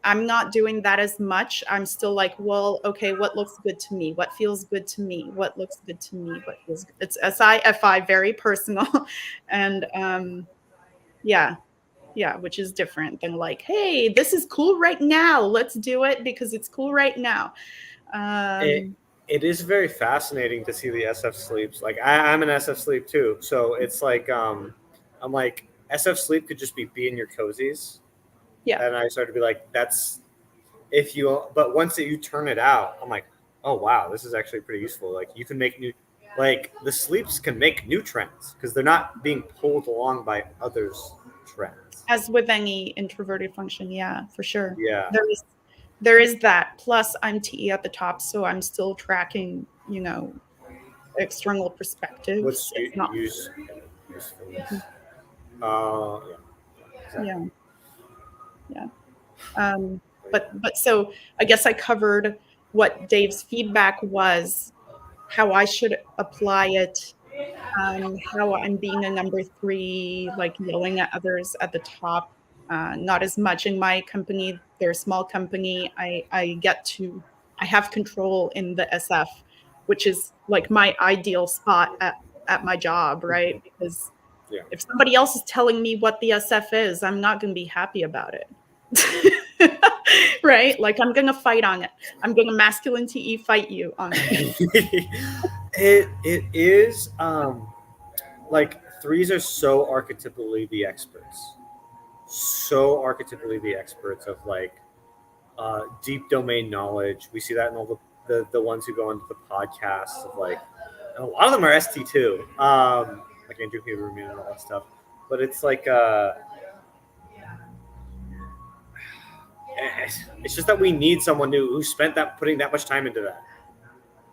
Speaker 2: I'm not doing that as much. I'm still like, well, okay, what looks good to me? What feels good to me? What looks good to me? What feels good? It's SIFI, very personal, and yeah, yeah, which is different than like, hey, this is cool right now. Let's do it because it's cool right now.
Speaker 1: It
Speaker 2: Um,
Speaker 1: it is very fascinating to see the SF sleeps. Like I'm an SF sleep too, so it's like I'm like, SF sleep could just be in your cozies.
Speaker 2: Yeah.
Speaker 1: And I started to be like, that's if you, but once you turn it out, I'm like, oh wow, this is actually pretty useful. Like you can make new, like the sleeps can make new trends because they're not being pulled along by others' trends.
Speaker 2: As with any introverted function, yeah, for sure.
Speaker 1: Yeah.
Speaker 2: There is that. Plus, I'm TE at the top, so I'm still tracking, external perspectives.
Speaker 1: What's
Speaker 2: It's not.
Speaker 1: usefulness?
Speaker 2: Mhm.
Speaker 1: Yeah, exactly.
Speaker 2: Yeah, yeah. Um, but so I guess I covered what Dave's feedback was, how I should apply it, how I'm being a number three, like yelling at others at the top. Not as much in my company. They're a small company. I have control in the SF, which is like my ideal spot at my job, right? Because
Speaker 1: Yeah.
Speaker 2: if somebody else is telling me what the SF is, I'm not going to be happy about it. Right? Like I'm going to fight on it. I'm going to masculine TE fight you on it.
Speaker 1: It is like threes are so archetypally the experts, so archetypally the experts of like deep domain knowledge. We see that in all the ones who go into the podcasts of like, and a lot of them are ST2, like Andrew Huberman and all that stuff. But it's like it's just that we need someone who spent that putting that much time into that.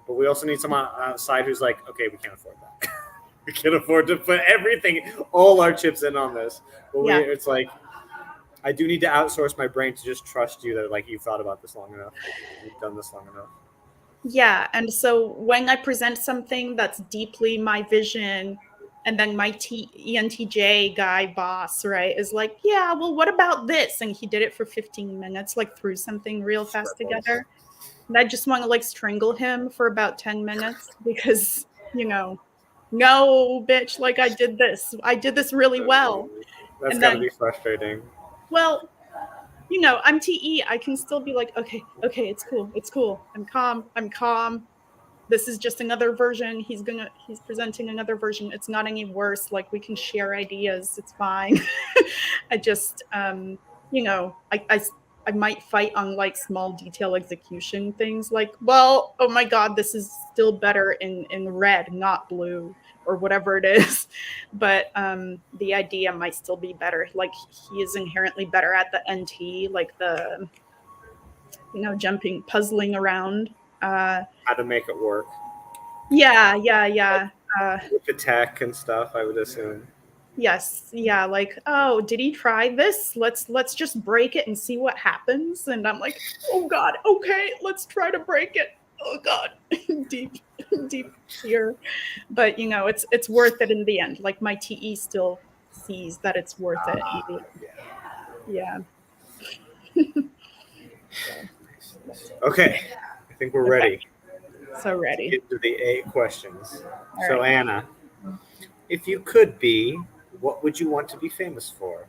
Speaker 1: But we also need someone outside who's like, okay, we can't afford that. We can't afford to put everything, all our chips in on this. But
Speaker 2: Yeah.
Speaker 1: it's like, I do need to outsource my brain to just trust you that like you've thought about this long enough, you've done this long enough.
Speaker 2: Yeah. And so when I present something that's deeply my vision, and then my ENTJ guy boss, right, is like, yeah, well, what about this? And he did it for 15 minutes, like threw something real fast together. And I just want to like strangle him for about 10 minutes because, no, bitch, like I did this. I did this really well.
Speaker 1: That's
Speaker 2: And
Speaker 1: got to
Speaker 2: then,
Speaker 1: be frustrating.
Speaker 2: well, I'm TE. I can still be like, okay, it's cool. I'm calm. This is just another version. He's presenting another version. It's not any worse. Like we can share ideas. It's fine. I just, I might fight on like small detail execution things like, well, oh my God, this is still better in red, not blue or whatever it is. But the idea might still be better. Like he is inherently better at the NT, like the, jumping, puzzling around.
Speaker 1: How to make it work
Speaker 2: Yeah.
Speaker 1: with the tech and stuff, I would assume.
Speaker 2: Yes, yeah, like, oh, did he try this? Let's just break it and see what happens. And I'm like, oh God, okay, let's try to break it. Oh God, deep, deep fear. But it's worth it in the end. Like my TE still sees that it's worth it in the end. Yeah. So that's it.
Speaker 1: Okay, I think we're
Speaker 2: Okay,
Speaker 1: ready
Speaker 2: so
Speaker 1: to
Speaker 2: ready.
Speaker 1: get into the 8 questions.
Speaker 2: All
Speaker 1: So
Speaker 2: right.
Speaker 1: Anna, if you could be, what would you want to be famous for?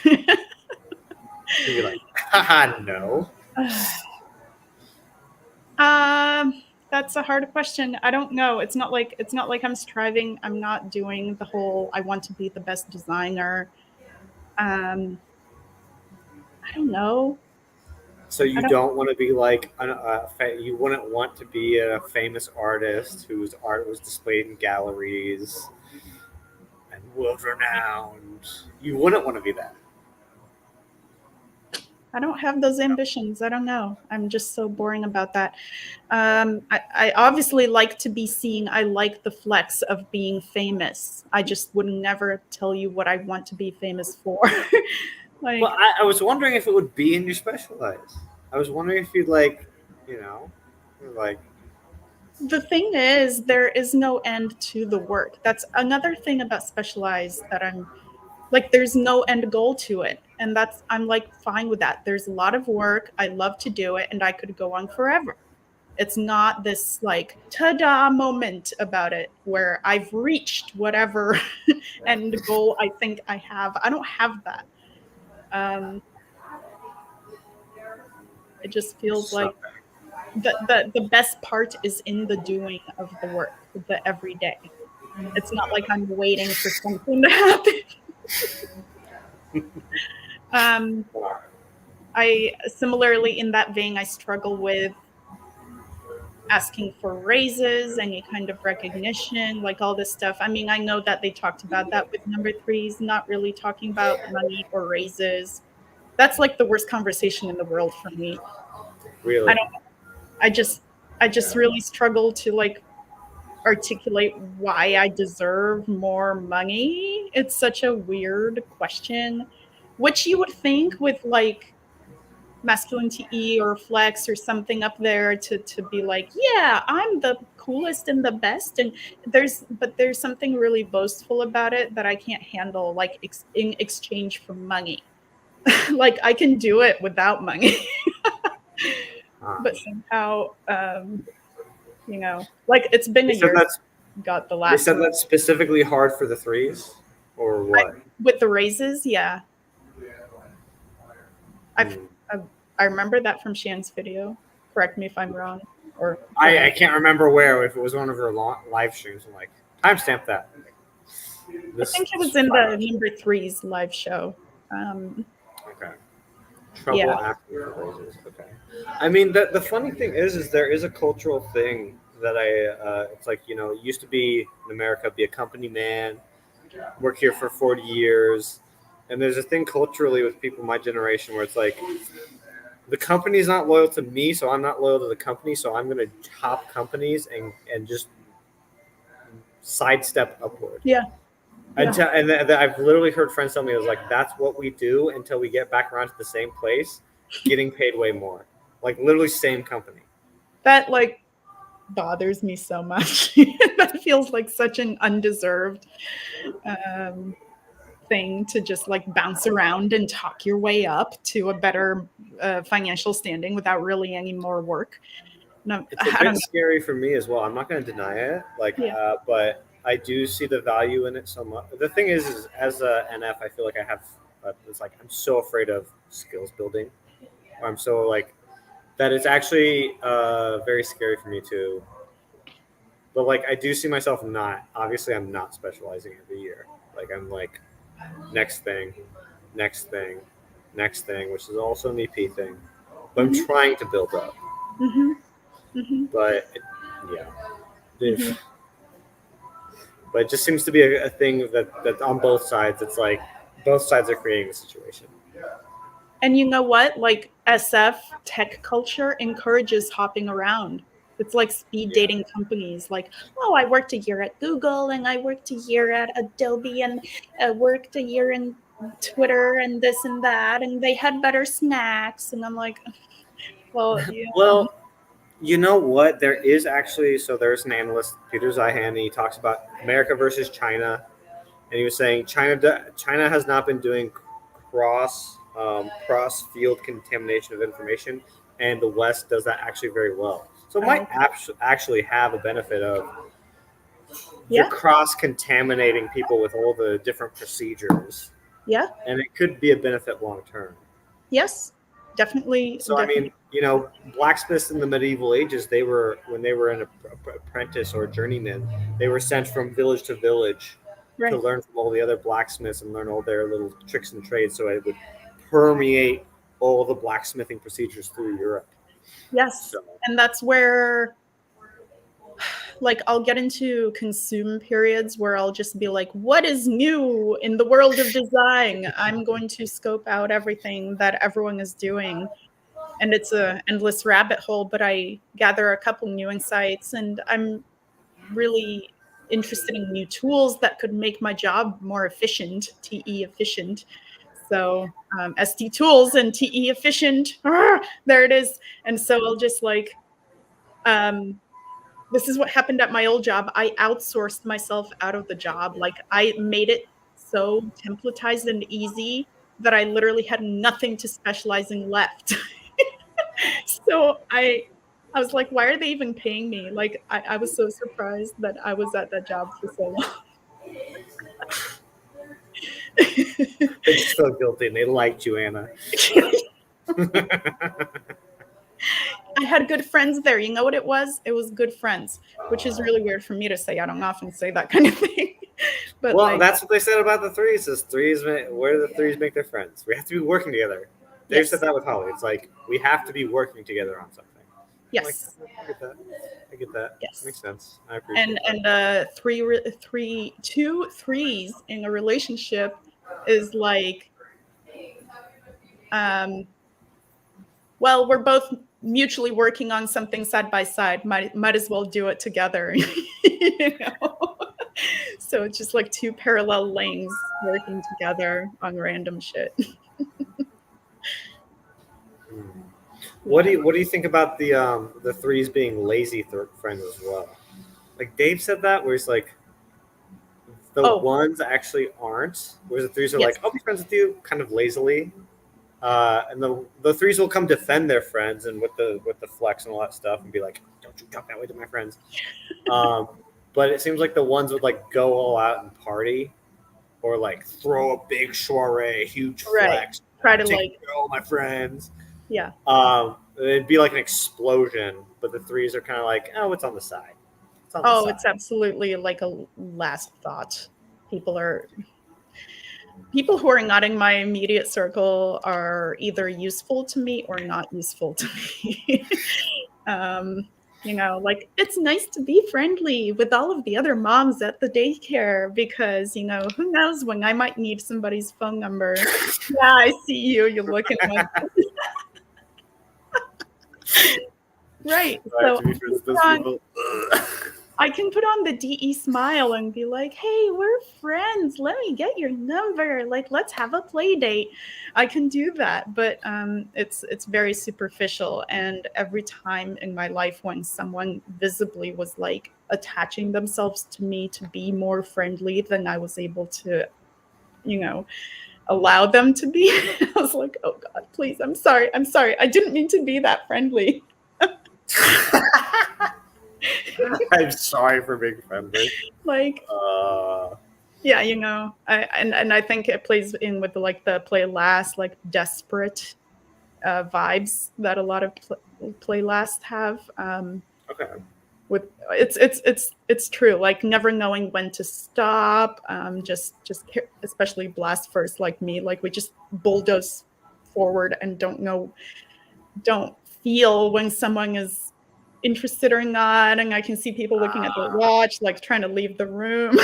Speaker 1: You'd be like, haha, no.
Speaker 2: That's a hard question. I don't know. It's not like I'm striving. I'm not doing the whole I want to be the best designer. I don't know.
Speaker 1: So
Speaker 2: I
Speaker 1: you
Speaker 2: don't
Speaker 1: don't want to be like you wouldn't want to be a famous artist whose art was displayed in galleries and world renowned. You wouldn't want to be that.
Speaker 2: I don't have those ambitions. I don't know. I'm just so boring about that. I obviously like to be seen. I like the flex of being famous. I just would never tell you what I want to be famous for.
Speaker 1: Well,
Speaker 2: Like
Speaker 1: I was wondering if it would be in your specialized. I was wondering if you'd like, you know, like
Speaker 2: the thing is, there is no end to the work. That's another thing about specialized that I'm like, there's no end goal to it. And I'm like fine with that. There's a lot of work. I love to do it and I could go on forever. It's not this like ta-da moment about it where I've reached whatever end goal I think I have. I don't have that. Um, it just feels
Speaker 1: so,
Speaker 2: like the best part is in the doing of the work, the everyday. It's not like I'm waiting for something to happen. um, I similarly in that vein, I struggle with asking for raises, any kind of recognition, like all this stuff. I mean, I know that they talked about that with number threes, not really talking about money or raises. That's like the worst conversation in the world for me. I
Speaker 1: Really?
Speaker 2: don't, I just, I just really struggle to like articulate why I deserve more money. It's such a weird question, which you would think with like masculine TE or flex or something up there to be like, yeah, I'm the coolest and the best. And there's something really boastful about it that I can't handle, like in exchange for money. Like I can do it without money,
Speaker 1: Uh,
Speaker 2: but somehow, like it's been
Speaker 1: they
Speaker 2: a
Speaker 1: said
Speaker 2: year
Speaker 1: that's
Speaker 2: since I got the
Speaker 1: they
Speaker 2: last
Speaker 1: said
Speaker 2: one.
Speaker 1: that's specifically hard for the threes, or
Speaker 2: I,
Speaker 1: what?
Speaker 2: with the raises, yeah, I've,
Speaker 1: Hmm.
Speaker 2: I remember that from Shan's video. Correct me if I'm wrong, or
Speaker 1: I can't remember where, if it was one of her live streams. I'm like, timestamp that.
Speaker 2: I
Speaker 1: This
Speaker 2: think it was
Speaker 1: is
Speaker 2: in the
Speaker 1: 5 hours.
Speaker 2: number threes live show. Um,
Speaker 1: Okay.
Speaker 2: yeah,
Speaker 1: Trouble asking for raises. Okay. I mean, the funny thing is there is a cultural thing that it's like, it used to be in America, be a company man, work here for 40 years. And there's a thing culturally with people my generation where it's like, the company's not loyal to me, so I'm not loyal to the company, so I'm going to hop companies and just sidestep upward.
Speaker 2: yeah, yeah.
Speaker 1: I've literally heard friends tell me, it was like, that's what we do until we get back around to the same place, getting paid way more. Like literally same company.
Speaker 2: That like bothers me so much. That feels like such an undeserved um, thing to just like bounce around and talk your way up to a better financial standing without really any more work. No,
Speaker 1: It's a
Speaker 2: I don't
Speaker 1: bit
Speaker 2: know.
Speaker 1: scary for me as well. I'm not going to deny it.
Speaker 2: Yeah,
Speaker 1: But I do see the value in it so much. The thing is as a NF, I feel like I have. It's like I'm so afraid of skills building. I'm so like that. It's actually very scary for me too. But like I do see myself not. Obviously, I'm not specializing every year. Like I'm like next thing, next thing, next thing, which is also an EP thing. But I'm
Speaker 2: hmm
Speaker 1: trying to build up.
Speaker 2: hmm hmm
Speaker 1: But yeah.
Speaker 2: hmm
Speaker 1: But it just seems to be a thing that on both sides, it's like both sides are creating the situation.
Speaker 2: And you know what? Like SF tech culture encourages hopping around. It's like speed
Speaker 1: Yeah.
Speaker 2: dating companies. Like, oh, I worked a year at Google and I worked a year at Adobe and worked a year in Twitter and this and that. And they had better snacks. And I'm like, well, yeah.
Speaker 1: Well, you know what? There is actually, so there's an analyst, Peter Zeihan, he talks about America versus China, and he was saying China has not been doing cross field contamination of information, and the West does that actually very well. So it might
Speaker 2: Oh,
Speaker 1: actually have a benefit of you're
Speaker 2: yeah.
Speaker 1: cross contaminating people with all the different procedures,
Speaker 2: Yeah.
Speaker 1: and it could be a benefit long term.
Speaker 2: Yes. Definitely.
Speaker 1: So I mean,
Speaker 2: Definitely.
Speaker 1: blacksmiths in the medieval ages, they were when they were an apprentice or journeyman, they were sent from village to village to
Speaker 2: Right.
Speaker 1: learn from all the other blacksmiths and learn all their little tricks and trades, so it would permeate all the blacksmithing procedures through Europe.
Speaker 2: Yes.
Speaker 1: So
Speaker 2: And that's where like I'll get into consume periods where I'll just be like, what is new in the world of design? I'm going to scope out everything that everyone is doing. And it's a endless rabbit hole, but I gather a couple new insights and I'm really interested in new tools that could make my job more efficient, TE efficient. So ST tools and TE efficient, there it is. And so I'll just like um, this is what happened at my old job. I outsourced myself out of the job. Like I made it so templatized and easy that I literally had nothing to specialize in left. So I was like, why are they even paying me? Like I was so surprised that I was at that job for so
Speaker 1: they just felt guilty and they liked you, Anna.
Speaker 2: I had good friends there. You know what it was? It was good friends, which is really weird for me to say. I don't often say that kind of thing. But
Speaker 1: Well,
Speaker 2: like,
Speaker 1: that's what they said about the threes. Is threes where do the threes make their friends? We have to be working together. Dave said
Speaker 2: yes,
Speaker 1: that with Holly. It's like we have to be working together on something. I'm like,
Speaker 2: yes,
Speaker 1: I get that. I get that. Makes
Speaker 2: yes.
Speaker 1: sense. I appreciate that.
Speaker 2: And two threes in a relationship is like, um, well, we're both mutually working on something side by side. Might as well do it together. You know? So it's just like two parallel lanes working together on random shit.
Speaker 1: Hmm.
Speaker 2: Yeah.
Speaker 1: What do you think about the threes being lazy friends as well? Like Dave said that, where he's like the
Speaker 2: Oh,
Speaker 1: ones actually aren't, whereas the threes are
Speaker 2: yes.
Speaker 1: like, I'll be friends with you, kind of lazily. And the threes will come defend their friends and with the flex and all that stuff and be like, don't you talk that way to my friends. Um, but it seems like the ones would like go all out and party or like throw a big soiree, huge
Speaker 2: Right.
Speaker 1: flex,
Speaker 2: Try to
Speaker 1: take
Speaker 2: like,
Speaker 1: all my friends.
Speaker 2: yeah.
Speaker 1: It'd be like an explosion, but the threes are kind of like, oh, it's on the side. It's on the
Speaker 2: Oh, it's
Speaker 1: side.
Speaker 2: absolutely like a last thought. People are people who are not in my immediate circle are either useful to me or not useful to me. um, you know, like it's nice to be friendly with all of the other moms at the daycare because, you know, who knows when I might need somebody's phone number. Yeah, I see you. You're looking like right.
Speaker 1: I have
Speaker 2: So
Speaker 1: to be friends with those people.
Speaker 2: I can put on the DE smile and be like, hey, we're friends. Let me get your number. Like, let's have a play date. I can do that. But it's very superficial. And every time in my life when someone visibly was like attaching themselves to me to be more friendly than I was able to, you know, allow them to be, I was like, oh God, please, I'm sorry. I'm sorry. I didn't mean to be that friendly.
Speaker 1: I'm sorry for being friendly.
Speaker 2: Like,
Speaker 1: Uh,
Speaker 2: yeah, you know, and I think it plays in with like the play last, like desperate vibes that a lot of play last have.
Speaker 1: okay.
Speaker 2: With it's true, like never knowing when to stop. Just especially blast first, like me, like we just bulldoze forward and don't feel when someone is interested or not. And I can see people looking at their watch, like trying to leave the room.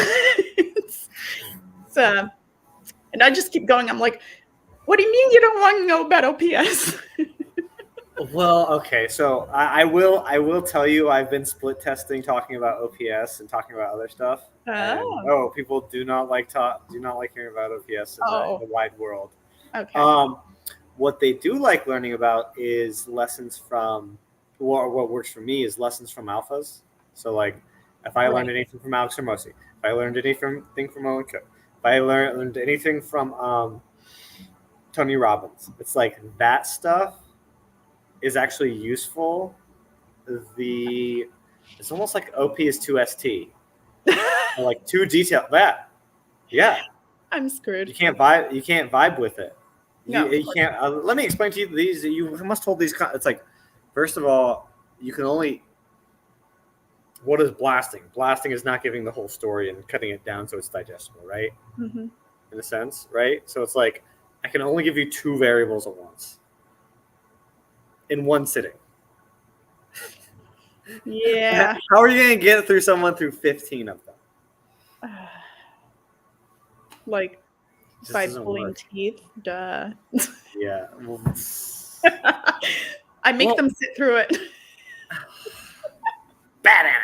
Speaker 2: It's, and I just keep going. I'm like, what do you mean you don't want to know about OPS?
Speaker 1: Well, okay, so I will tell you I've been split testing talking about OPS and talking about other stuff, and
Speaker 2: Oh,
Speaker 1: people do not like hearing about OPS in
Speaker 2: oh,
Speaker 1: the wide world.
Speaker 2: okay.
Speaker 1: Um, what they do like learning about is lessons from what works for me is lessons from alphas. So like if I learned
Speaker 2: Right.
Speaker 1: anything from Alex Hermosi, if I learned anything from Owen Cook, if I learned anything from Tony Robbins, it's like that stuff is actually useful. It's almost like OP is 2ST. Like too detailed. That yeah,
Speaker 2: I'm screwed.
Speaker 1: you can't vibe with it.
Speaker 2: No, of
Speaker 1: You
Speaker 2: course.
Speaker 1: can't. Let me explain to you these. You must hold these. It's like first of all, you can only. What is blasting? Blasting is not giving the whole story and cutting it down so it's digestible, right?
Speaker 2: Mm-hmm.
Speaker 1: In a sense, right? So it's like I can only give you two variables at once in one sitting.
Speaker 2: Yeah.
Speaker 1: How are you going to get through someone through 15 of them?
Speaker 2: Like
Speaker 1: It just
Speaker 2: by
Speaker 1: doesn't
Speaker 2: pulling
Speaker 1: work.
Speaker 2: teeth. Duh.
Speaker 1: Yeah. Well,
Speaker 2: I make
Speaker 1: well,
Speaker 2: them sit through it.
Speaker 1: bad Anna,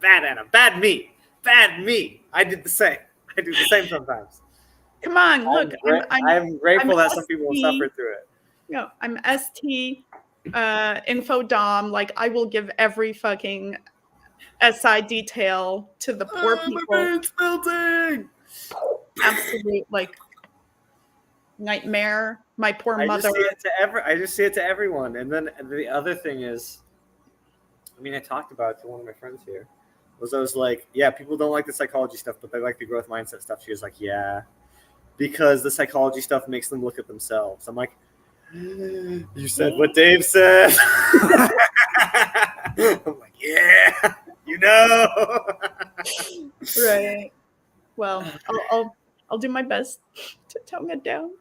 Speaker 1: bad Anna, bad me, bad me. I did the same. I do the same sometimes.
Speaker 2: Come on, look.
Speaker 1: I'm
Speaker 2: I'm
Speaker 1: grateful that some people have
Speaker 2: ST.
Speaker 1: suffered through it.
Speaker 2: No, I'm ST. Info dom. Like I will give every fucking SI detail to the poor
Speaker 1: Oh, my
Speaker 2: people.
Speaker 1: brain's melting.
Speaker 2: Absolute like nightmare. My poor mother.
Speaker 1: I just see it to everyone. And then the other thing is, I mean, I talked about it to one of my friends here. I was like, yeah, people don't like the psychology stuff, but they like the growth mindset stuff. She was like, yeah, because the psychology stuff makes them look at themselves. I'm like, You said what Dave said. I'm like, yeah, you know.
Speaker 2: Right. Well, I'll do my best to tone it down.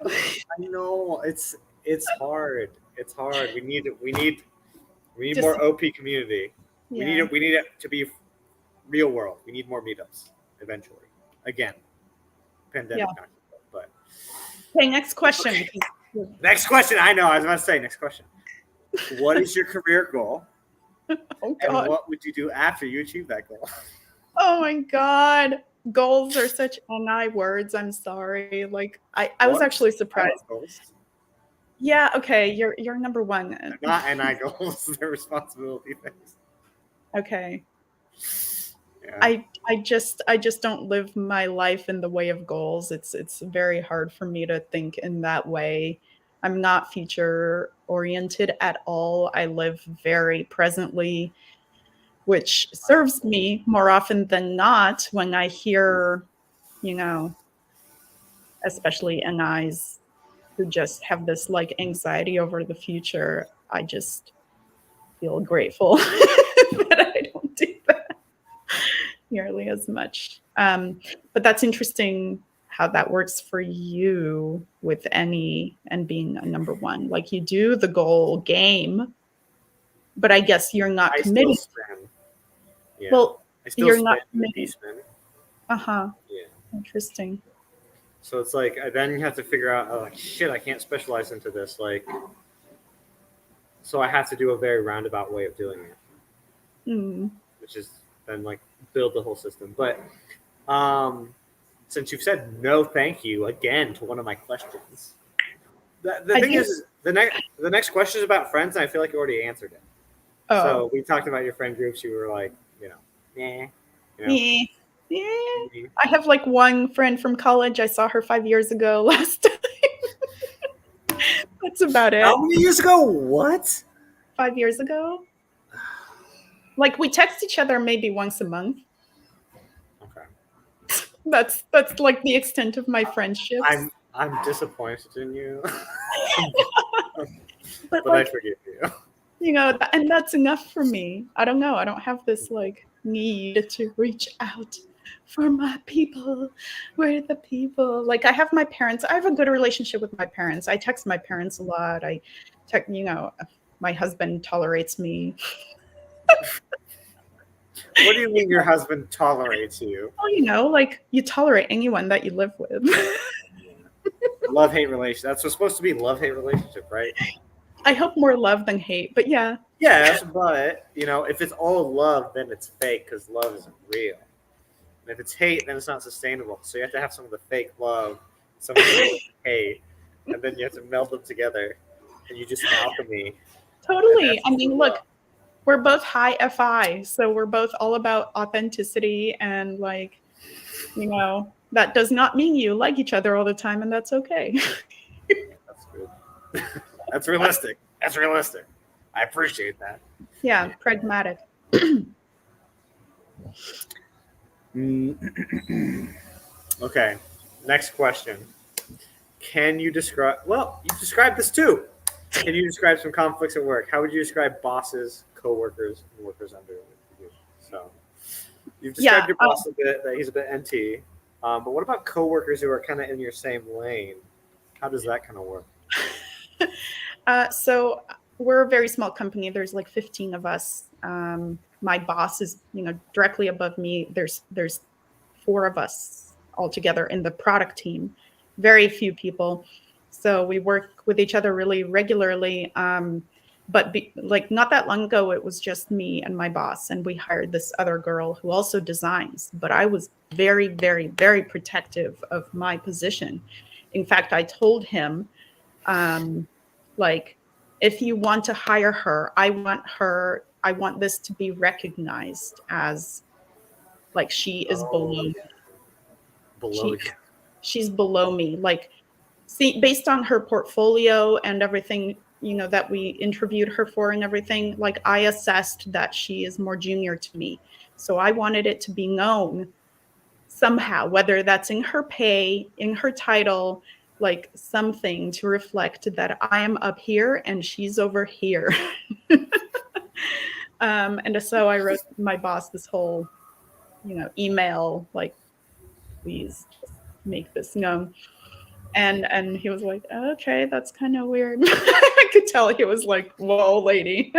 Speaker 1: I know it's hard. It's hard. We need
Speaker 2: Just
Speaker 1: more OP community.
Speaker 2: yeah.
Speaker 1: We need it to be real world. We need more meetups eventually. Again,
Speaker 2: Yeah.
Speaker 1: pandemic not, but
Speaker 2: Okay, next question.
Speaker 1: okay.
Speaker 2: Because,
Speaker 1: Next question. I know. I was about to say next question. What is your career goal,
Speaker 2: oh
Speaker 1: and
Speaker 2: God.
Speaker 1: what would you do after you achieve that goal?
Speaker 2: Oh my God. Goals are such NI words. I'm sorry. Like I was
Speaker 1: What?
Speaker 2: actually
Speaker 1: I love
Speaker 2: surprised.
Speaker 1: goals.
Speaker 2: Yeah, okay, you're number one.
Speaker 1: They're not NI goals. They're responsibility things.
Speaker 2: Okay.
Speaker 1: Yeah.
Speaker 2: I just don't live my life in the way of goals. It's very hard for me to think in that way. I'm not future oriented at all. I live very presently, which serves me more often than not when I hear, you know, especially NIs who just have this like anxiety over the future. I just feel grateful that I don't do that nearly as much. But that's interesting how that works for you with any and being a number one. Like you do the goal game, but I guess you're not
Speaker 1: I still
Speaker 2: committing.
Speaker 1: spin. Yeah.
Speaker 2: Well,
Speaker 1: I still
Speaker 2: you're
Speaker 1: spin
Speaker 2: not
Speaker 1: the
Speaker 2: committing.
Speaker 1: spin.
Speaker 2: Uh-huh.
Speaker 1: Yeah.
Speaker 2: Interesting.
Speaker 1: So it's like then you have to figure out, oh, like shit, I can't specialize into this. Like, so I have to do a very roundabout way of doing it,
Speaker 2: Mm.
Speaker 1: which is then like build the whole system. But since you've said no, thank you again to one of my questions, the
Speaker 2: I
Speaker 1: thing
Speaker 2: do.
Speaker 1: is the next question is about friends, and I feel like you already answered it.
Speaker 2: Oh.
Speaker 1: So we talked about your friend groups. You were like, yeah,
Speaker 2: Yeah. Yeah. I have like one friend from college. I saw her 5 years ago last time. That's about
Speaker 1: How
Speaker 2: it.
Speaker 1: many years ago? What?
Speaker 2: 5 years ago. Like we text each other maybe once a month.
Speaker 1: Okay.
Speaker 2: That's like the extent of my friendships.
Speaker 1: I'm disappointed in you,
Speaker 2: But
Speaker 1: but I
Speaker 2: like,
Speaker 1: forgive you.
Speaker 2: and that's enough for me. I don't know. I don't have this like need to reach out for my people. Where are the people? Like I have my parents. I have a good relationship with my parents. I text my parents a lot. I text, my husband tolerates me.
Speaker 1: What do you mean your husband tolerates you?
Speaker 2: Well, like you tolerate anyone that you live with.
Speaker 1: Love hate relationship. That's what's supposed to be love hate relationship, right?
Speaker 2: I hope more love than hate, but yeah.
Speaker 1: Yes, but if it's all love, then it's fake because love isn't real. And if it's hate, then it's not sustainable. So you have to have some of the fake love, some of the real hate, and then you have to meld them together, and you just alchemy. And
Speaker 2: Totally.
Speaker 1: that's
Speaker 2: I mean,
Speaker 1: true
Speaker 2: look,
Speaker 1: love.
Speaker 2: we're both high FI, so we're both all about authenticity and like, that does not mean you like each other all the time, and that's okay.
Speaker 1: That's good. That's realistic. That's realistic. I appreciate that.
Speaker 2: Yeah, pragmatic.
Speaker 1: Okay. Next question. Can you describe? Well, you described this too. Can you describe some conflicts at work? How would you describe bosses, coworkers, and workers under you? So, you've described
Speaker 2: Yeah.
Speaker 1: your boss a bit, that he's a bit NT. But what about coworkers who are kind of in your same lane? How does that kind of work?
Speaker 2: So we're a very small company. There's like 15 of us. My boss is, directly above me. There's 4 of us all together in the product team. Very few people. So we work with each other really regularly. But like not that long ago, it was just me and my boss, and we hired this other girl who also designs. But I was very, very, very protective of my position. In fact, I told him, like, if you want to hire her, I want this to be recognized as like she is
Speaker 1: Oh,
Speaker 2: below
Speaker 1: below
Speaker 2: she
Speaker 1: you.
Speaker 2: she's below me. Like, see, based on her portfolio and everything, that we interviewed her for and everything, like I assessed that she is more junior to me. So I wanted it to be known somehow, whether that's in her pay, in her title, like something to reflect that I am up here and she's over here. And so I wrote my boss this whole, email, like, please just make this known. And he was like, okay, that's kind of weird. I could tell he was like, whoa, lady.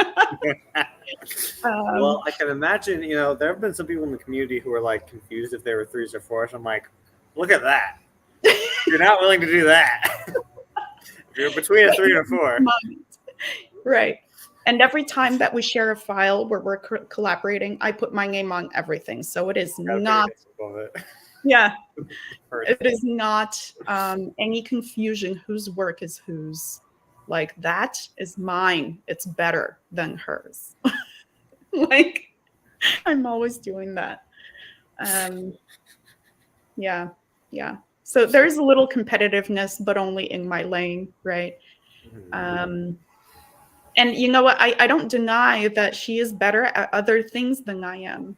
Speaker 1: Well, I can imagine, there have been some people in the community who are like confused if they were threes or fours. I'm like, look at that. You're not willing to do that. If you're between a 3 and a 4.
Speaker 2: Right. And every time that we share a file where we're collaborating, I put my name on everything. So it is not, yeah, it is not any confusion whose work is whose. Like, that is mine. It's better than hers. Like, I'm always doing that. Yeah. So there's a little competitiveness, but only in my lane, right? And you know what? I don't deny that she is better at other things than I am.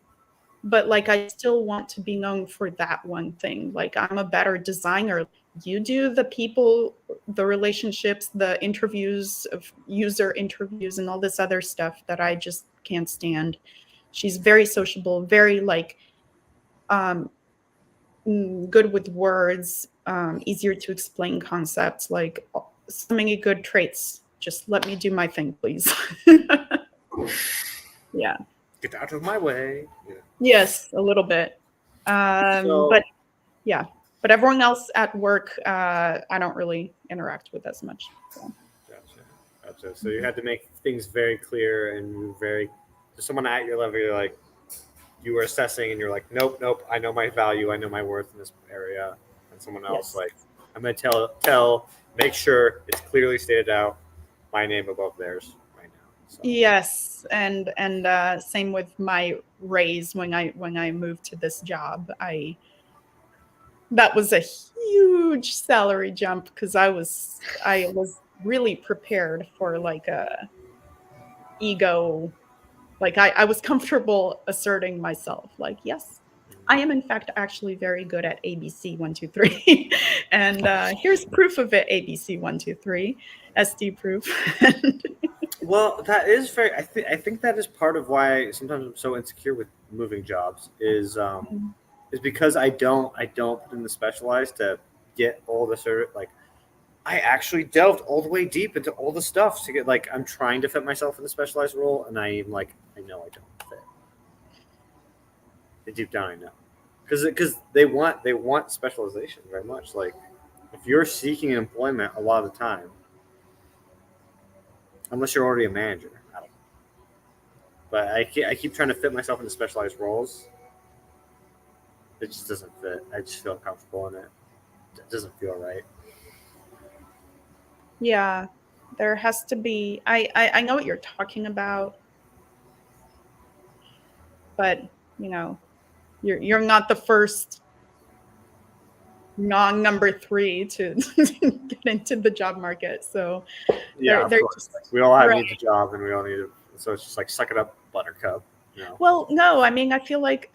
Speaker 2: But like, I still want to be known for that one thing. Like, I'm a better designer. You do the people, the relationships, the interviews, of user interviews, and all this other stuff that I just can't stand. She's very sociable, very like good with words, easier to explain concepts, like so many good traits. Just let me do my thing, please. Yeah.
Speaker 1: Get out of my way. Yeah.
Speaker 2: Yes, a little bit. But yeah, but everyone else at work, I don't really interact with as much. So.
Speaker 1: Gotcha. So you had to make things very clear, and someone at your level, you're like, you were assessing, and you're like, nope, I know my value, I know my worth in this area. And someone else, like, I'm going to make sure it's clearly stated out, my name above theirs right now. So.
Speaker 2: Yes, and same with my raise when I moved to this job. That was a huge salary jump because I was really prepared for like a ego. Like, I was comfortable asserting myself. Like, yes, I am in fact actually very good at ABC 1 2 3, and here's proof of it. ABC 1 2 3, SD proof.
Speaker 1: Well, that is very. I think that is part of why sometimes I'm so insecure with moving jobs is because I don't put in the specialized to get all the sort of like. I actually delved all the way deep into all the stuff to get like I'm trying to fit myself in the specialized role, and I know I don't fit. Deep down, I know, because they want specialization very much. Like, if you're seeking employment, a lot of the time, unless you're already a manager, I don't know. But I keep trying to fit myself into specialized roles. It just doesn't fit. I just feel uncomfortable in it. It doesn't feel right.
Speaker 2: Yeah, there has to be. I know what you're talking about, but you're not the first number 3 to get into the job market. So
Speaker 1: yeah, we all need a job, and we all need it. So it's just like, suck it up, buttercup.
Speaker 2: Well, no, I mean, I feel like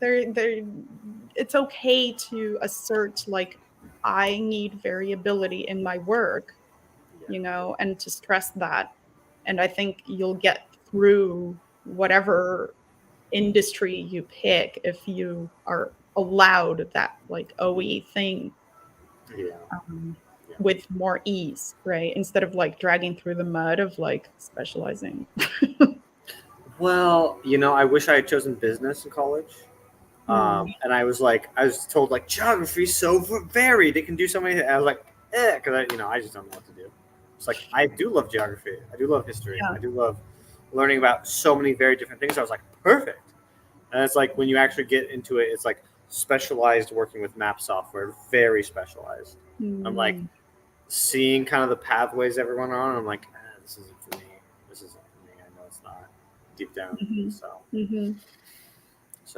Speaker 2: it's okay to assert like, I need variability in my work, and to stress that. And I think you'll get through whatever industry you pick if you are allowed that like OE thing with more ease, right? Instead of like dragging through the mud of like specializing.
Speaker 1: Well, I wish I had chosen business in college. And I was told like, geography is so varied, it can do so many things. I was like, because I just don't know what to do. It's like, I do love geography, I do love history, I do love learning about so many very different things. I was like, perfect. And it's like, when you actually get into it, it's like specialized, working with map software, very specialized. I'm like seeing kind of the pathways everyone on. I'm like, this isn't for me. I know it's not, deep down. So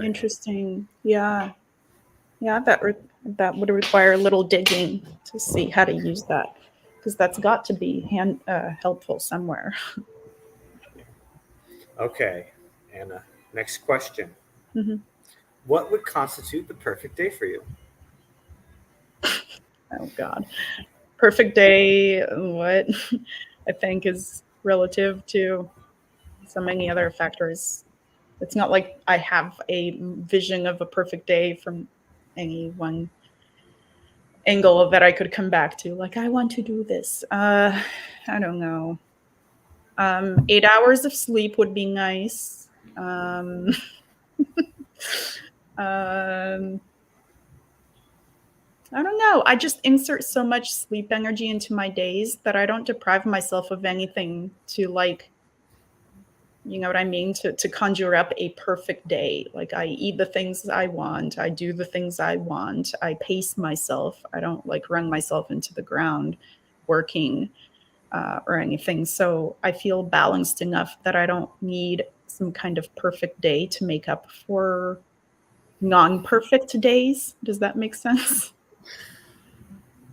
Speaker 2: Interesting. Yeah, that would require a little digging to see how to use that, because that's got to be helpful somewhere.
Speaker 1: Okay, Anna. Next question. What would constitute the perfect day for you?
Speaker 2: Oh God. Perfect day, what I think is relative to so many other factors. It's not like I have a vision of a perfect day from any one angle that I could come back to. Like, I want to do this. I don't know. 8 hours of sleep would be nice. Um, I don't know. I just insert so much sleep energy into my days that I don't deprive myself of anything to like, you know what I mean? To conjure up a perfect day. Like I eat the things I want. I do the things I want. I pace myself. I don't like run myself into the ground working or anything. So I feel balanced enough that I don't need some kind of perfect day to make up for non-perfect days. Does that make sense?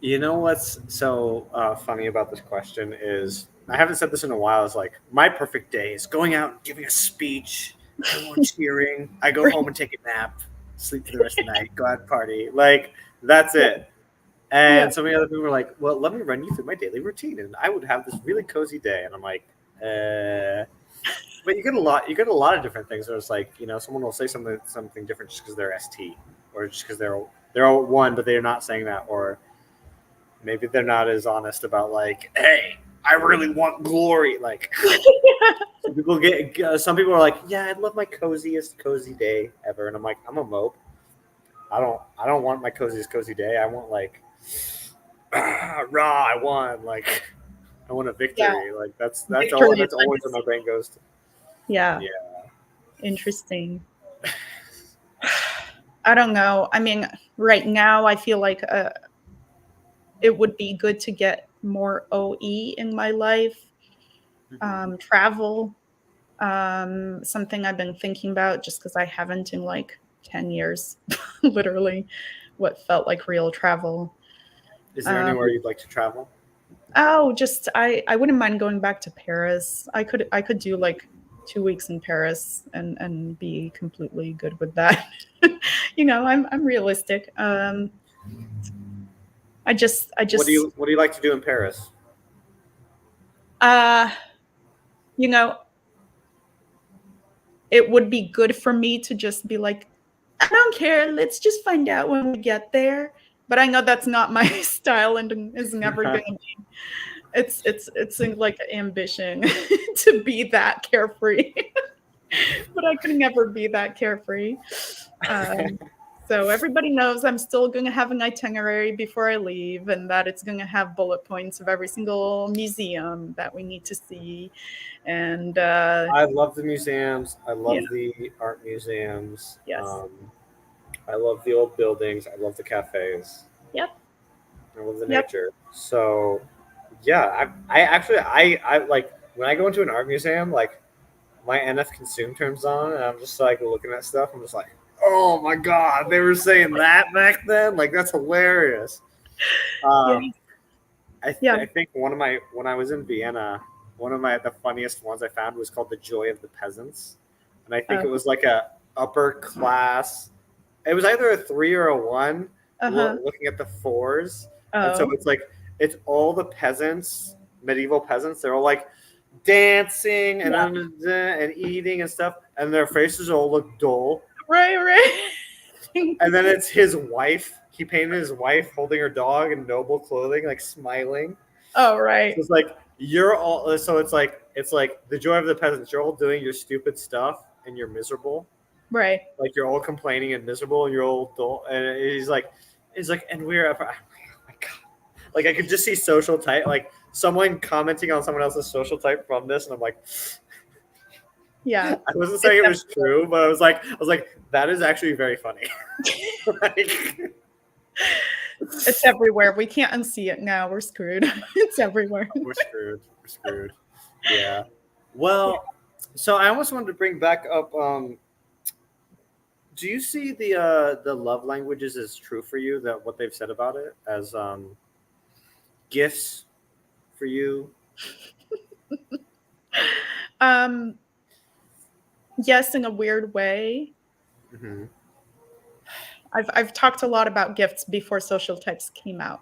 Speaker 1: You know what's so funny about this question is I haven't said this in a while. Is like my perfect day is going out and giving a speech, everyone cheering. I go home and take a nap, sleep for the rest of the night, go out and party. Like that's
Speaker 2: Yeah.
Speaker 1: it.
Speaker 2: Yeah.
Speaker 1: And so many other people are like, "Well, let me run you through my daily routine, and I would have this really cozy day." And I'm like, But you get a lot. You get a lot of different things. Where it's like someone will say something different just because they're ST, or just because they're all one, but they're not saying that, or maybe they're not as honest about like, hey, I really want glory. Like some people are like, yeah, I'd love my coziest cozy day ever, and I'm like, I'm a mope. I don't want my coziest cozy day. I want like raw. I want like I want a
Speaker 2: Yeah.
Speaker 1: victory. Like that's
Speaker 2: Victory and
Speaker 1: always where my
Speaker 2: legacy.
Speaker 1: brain goes to.
Speaker 2: Yeah.
Speaker 1: Yeah.
Speaker 2: Interesting. I don't know. I mean, right now I feel like it would be good to get more OE in my life.
Speaker 1: Mm-hmm.
Speaker 2: Travel, something I've been thinking about just because I haven't in like 10 years, literally, what felt like real travel.
Speaker 1: Is there
Speaker 2: Um,
Speaker 1: anywhere you'd like to travel?
Speaker 2: oh, just I wouldn't mind going back to Paris. I could do like 2 weeks in Paris and be completely good with that. I'm realistic. I just
Speaker 1: What do you like to do in Paris?
Speaker 2: uh you know it would be good for me to just be like, I don't care, let's just find out when we get there. But I know that's not my style and is never gonna be. It's like an ambition to be that carefree. But I could never be that carefree. Um, so everybody knows I'm still going to have an itinerary before I leave, and that it's going to have bullet points of every single museum that we need to see. And
Speaker 1: I love the museums. I
Speaker 2: yeah,
Speaker 1: love the art museums.
Speaker 2: yes,
Speaker 1: I love the old buildings. I love the cafes.
Speaker 2: yep,
Speaker 1: I love the
Speaker 2: yep.
Speaker 1: nature. So, yeah, I actually I like when I go into an art museum, like my NF consume turns on, and I'm just like looking at stuff. I'm just like, oh my god, they were saying that back then. Like that's hilarious.
Speaker 2: Yeah,
Speaker 1: Um,
Speaker 2: yeah.
Speaker 1: I think when I was in Vienna, one of the funniest ones I found was called "The Joy of the Peasants," and I think
Speaker 2: Uh
Speaker 1: it was like a upper class. It was either a 3 or a 1.
Speaker 2: huh.
Speaker 1: Looking at the fours, and so
Speaker 2: Oh,
Speaker 1: it's all the peasants, medieval peasants. They're all like dancing
Speaker 2: yeah.
Speaker 1: and eating and stuff, and their faces all look dull.
Speaker 2: Right, right.
Speaker 1: And then it's his wife. He painted his wife holding her dog in noble clothing, like smiling.
Speaker 2: Oh,
Speaker 1: So
Speaker 2: right,
Speaker 1: it's like you're all. So it's like the joy of the peasants. You're all doing your stupid stuff, and you're miserable.
Speaker 2: right.
Speaker 1: Like you're all complaining and miserable, and you're all dull. And he's like, and we're. Oh my god! Like I could just see social type, like someone commenting on someone else's social type from this, and I'm like,
Speaker 2: Yeah,
Speaker 1: I wasn't
Speaker 2: it's
Speaker 1: saying it was
Speaker 2: everywhere.
Speaker 1: true, but I was like, that is actually very funny. Like,
Speaker 2: It's everywhere. We can't unsee it now. We're screwed. It's everywhere.
Speaker 1: we're screwed. We're screwed. Yeah. Well, so I almost wanted to bring back up. Do you see the love languages as true for you? That what they've said about it as gifts for you?
Speaker 2: Um, yes, in a weird way.
Speaker 1: Mm-hmm.
Speaker 2: I've talked a lot about gifts before social types came out.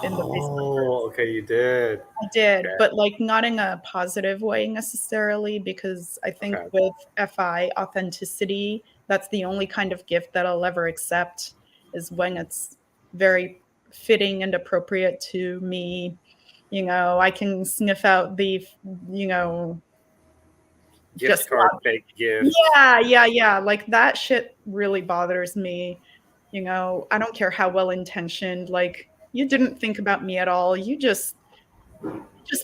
Speaker 2: in the Facebook
Speaker 1: Oh,
Speaker 2: groups.
Speaker 1: okay, you did.
Speaker 2: I did,
Speaker 1: Okay,
Speaker 2: but like not in a positive way necessarily, because I think
Speaker 1: okay.
Speaker 2: with FI authenticity, that's the only kind of gift that I'll ever accept is when it's very fitting and appropriate to me. I can sniff out the, you know,
Speaker 1: Gift
Speaker 2: just
Speaker 1: card,
Speaker 2: love.
Speaker 1: fake gift.
Speaker 2: Yeah, yeah, yeah. Like that shit really bothers me. I don't care how well intentioned, like you didn't think about me at all. You just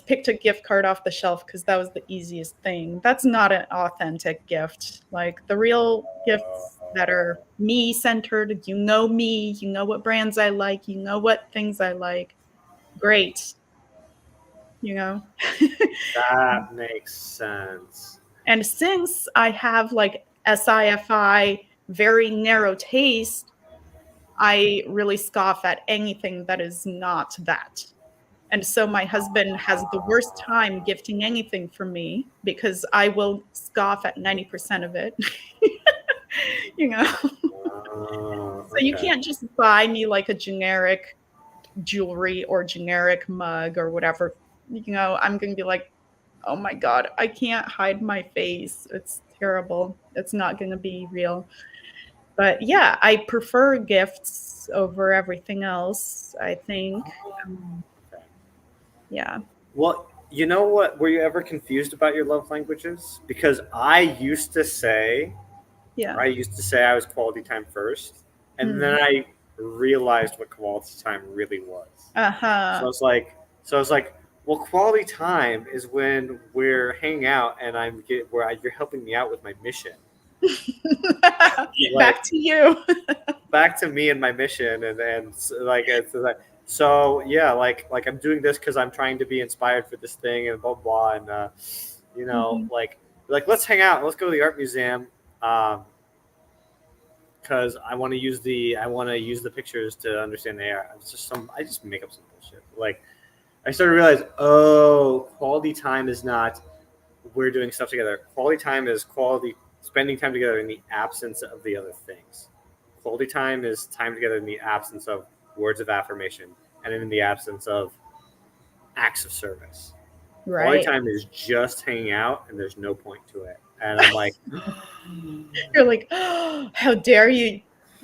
Speaker 2: picked a gift card off the shelf because that was the easiest thing. That's not an authentic gift. Like the real gifts that are me centered, me, you know what brands I like, you know what things I like. Great, you know?
Speaker 1: That makes sense.
Speaker 2: And since I have like SIFI, very narrow taste, I really scoff at anything that is not that. And so my husband has the worst time gifting anything for me because I will scoff at 90% of it. you know, so you
Speaker 1: Okay.
Speaker 2: can't just buy me like a generic jewelry or generic mug or whatever. I'm going to be like, oh my God, I can't hide my face. It's terrible. It's not going to be real. But yeah, I prefer gifts over everything else, I think. Um,
Speaker 1: Okay.
Speaker 2: yeah.
Speaker 1: Well, you know what? Were you ever confused about your love languages? Because
Speaker 2: Yeah.
Speaker 1: I used to say I was quality time first, and then
Speaker 2: Mm.
Speaker 1: I realized what quality time really was. So
Speaker 2: Uh-huh.
Speaker 1: I was like, so I was like, well, quality time is when we're hanging out and you're helping me out with my mission.
Speaker 2: Back
Speaker 1: Like
Speaker 2: to you.
Speaker 1: back to me and my mission, like it's like so yeah, like I'm doing this because I'm trying to be inspired for this thing and blah blah and
Speaker 2: Mhm.
Speaker 1: like let's hang out, let's go to the art museum. Because I want to use the pictures to understand the art. It's just I just make up some bullshit. Like I started to realize, oh, quality time is not we're doing stuff together. Quality time is quality spending time together in the absence of the other things. Quality time is time together in the absence of words of affirmation and in the absence of acts of service. Quality
Speaker 2: Right.
Speaker 1: time is just hanging out and there's no point to it. And I'm like,
Speaker 2: You're like, oh, how dare you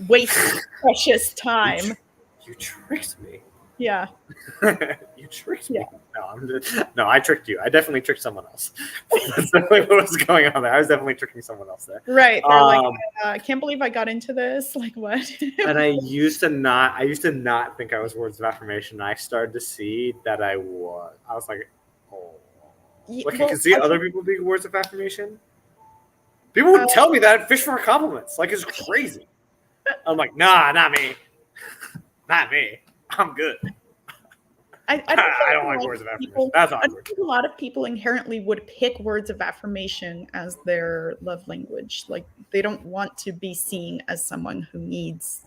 Speaker 2: waste precious
Speaker 1: you,
Speaker 2: time.
Speaker 1: you tricked me.
Speaker 2: Yeah.
Speaker 1: You tricked
Speaker 2: Yeah.
Speaker 1: me. No, I tricked you. I definitely tricked someone else. That's definitely what was going on there. I was definitely tricking someone else there.
Speaker 2: Right. They're like,
Speaker 1: Um,
Speaker 2: I can't believe I got into this. Like, what?
Speaker 1: and I used to not think I was words of affirmation. I started to see that I was. I was like, oh, like I can
Speaker 2: Well,
Speaker 1: see
Speaker 2: I
Speaker 1: other
Speaker 2: think,
Speaker 1: people being words of affirmation. People would tell me that fish for compliments. Like it's crazy. I'm like, nah, not me, not me. I'm good.
Speaker 2: I don't
Speaker 1: I
Speaker 2: think
Speaker 1: don't
Speaker 2: a
Speaker 1: like
Speaker 2: lot
Speaker 1: words
Speaker 2: of
Speaker 1: of affirmation.
Speaker 2: people
Speaker 1: That's
Speaker 2: I don't
Speaker 1: awkward.
Speaker 2: think a lot of people inherently would pick words of affirmation as their love language. Like they don't want to be seen as someone who needs,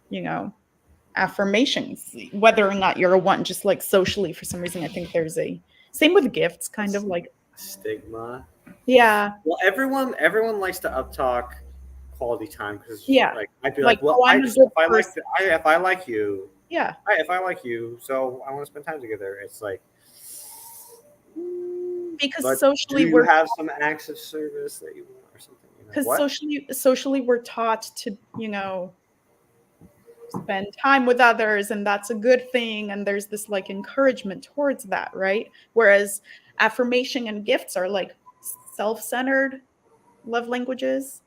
Speaker 2: you know, affirmations, whether or not you're a one, just like socially for some reason. I think there's a same with gifts, kind of like,
Speaker 1: Stigma.
Speaker 2: yeah,
Speaker 1: Well, everyone likes to uptalk quality time because
Speaker 2: yeah.
Speaker 1: like I'd be
Speaker 2: Like,
Speaker 1: like, well,
Speaker 2: oh, I'm a good person.
Speaker 1: if I like you,
Speaker 2: Yeah.
Speaker 1: if I like you, so I want to spend time together. It's like,
Speaker 2: Because
Speaker 1: but do
Speaker 2: socially
Speaker 1: you
Speaker 2: we're
Speaker 1: have some acts of service that you want or something? You know
Speaker 2: because
Speaker 1: what?
Speaker 2: socially we're taught to, spend time with others, and that's a good thing, and there's this like encouragement towards that, right? Whereas affirmation and gifts are like self-centered love languages,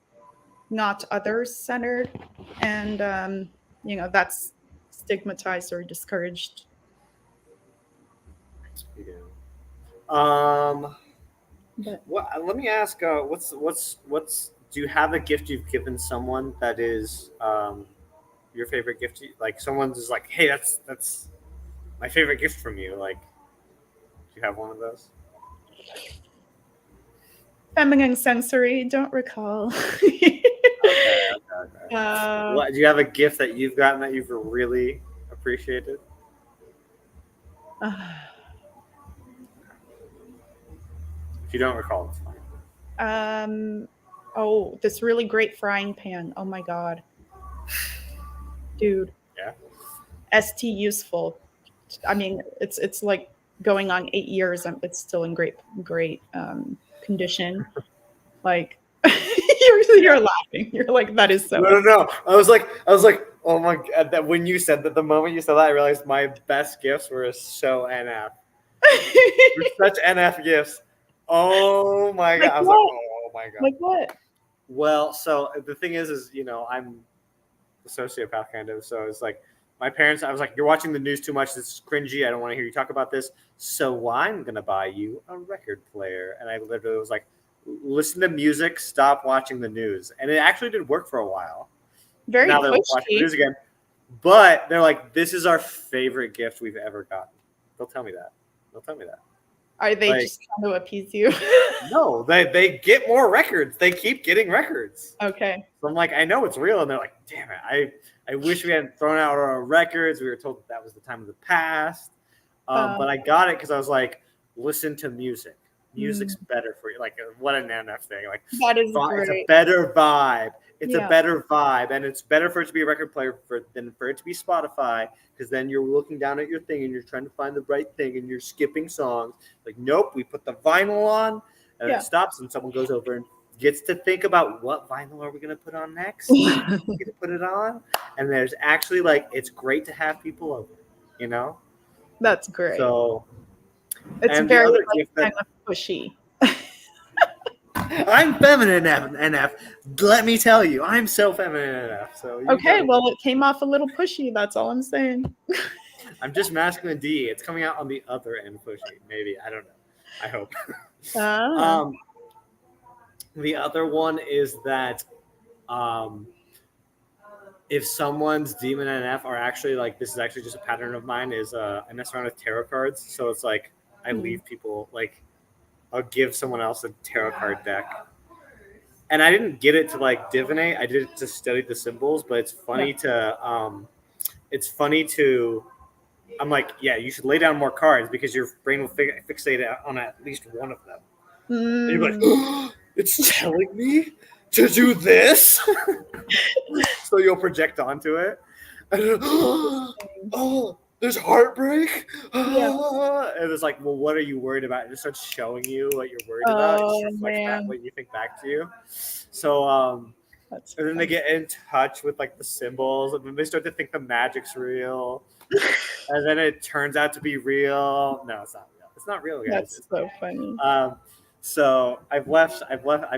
Speaker 2: not others centered, and that's stigmatized or discouraged.
Speaker 1: Yeah. Um.
Speaker 2: But
Speaker 1: What? Let me ask. What's? Do you have a gift you've given someone that is your favorite gift? Like someone's just like, hey, that's my favorite gift from you. Like, do you have one of those?
Speaker 2: feminine sensory, don't recall.
Speaker 1: Okay, okay, okay.
Speaker 2: uh,
Speaker 1: What do you have a gift that you've gotten that you've really appreciated?
Speaker 2: uh,
Speaker 1: If you don't recall, it's fine.
Speaker 2: um, oh, this really great frying pan. Oh my god, dude.
Speaker 1: Yeah.
Speaker 2: ST useful. I mean, it's like going on 8 years. It's still in great condition. Like you're laughing. You're like, that is so.
Speaker 1: No. I was like, oh my god! That when you said that, the moment you said that, I realized my best gifts were so NF. Were such NF gifts. Oh my god!
Speaker 2: Like
Speaker 1: I was like,
Speaker 2: what?
Speaker 1: oh my god.
Speaker 2: Like what?
Speaker 1: Well, so the thing is I'm a sociopath kind of. So it's like my parents. I was like, you're watching the news too much. This is cringy. I don't want to hear you talk about this. So I'm gonna buy you a record player. And I literally was like, listen to music. Stop watching the news. And it actually did work for a while.
Speaker 2: Very
Speaker 1: Now they're watching the
Speaker 2: pushy.
Speaker 1: news again. But they're like, this is our favorite gift we've ever gotten. They'll tell me that.
Speaker 2: Are they
Speaker 1: Like,
Speaker 2: just trying to appease you?
Speaker 1: no, they get more records. They keep getting records.
Speaker 2: Okay.
Speaker 1: So I'm like, I know it's real, and they're like, damn it, I wish we hadn't thrown out our records. We were told that was the time of the past. But I got it because I was like, listen to music. Music's better for you. Like, what an NF thing. Like,
Speaker 2: That is
Speaker 1: it's a
Speaker 2: great.
Speaker 1: better vibe. It's
Speaker 2: Yeah.
Speaker 1: a better vibe, and it's better for it to be a record player than for it to be Spotify, because then you're looking down at your thing and you're trying to find the right thing and you're skipping songs. Like, nope, we put the vinyl on, and
Speaker 2: Yeah.
Speaker 1: it stops, and someone goes over and gets to think about what vinyl are we going to put on next. Get to put it on, and there's actually it's great to have people over,
Speaker 2: That's great.
Speaker 1: So
Speaker 2: it's
Speaker 1: and
Speaker 2: very
Speaker 1: the other gift
Speaker 2: kind
Speaker 1: that
Speaker 2: of pushy.
Speaker 1: I'm feminine NF. Let me tell you, I'm so feminine NF. So
Speaker 2: Okay, well, it came off a little pushy. That's all I'm saying.
Speaker 1: I'm just masculine D. It's coming out on the other end pushy. Maybe, I don't know. I hope. The other one is that if someone's demon NF are actually this is actually just a pattern of mine, is I mess around with tarot cards. So it's like I leave people I'll give someone else a tarot card deck. And I didn't get it to divinate. I did it to study the symbols, but it's funny to I'm like, yeah, you should lay down more cards because your brain will fixate on at least one of them. And you're like, oh, it's telling me to do this. So you'll project onto it. And, oh, there's heartbreak. And it's like, well, what are you worried about? It just starts showing you what you're worried about. It just reflects back what you think back to you. So, and then they get in touch with the symbols, and then they start to think the magic's real. And then it turns out to be real. No, it's not real. It's not real, guys.
Speaker 2: That's so funny.
Speaker 1: So I've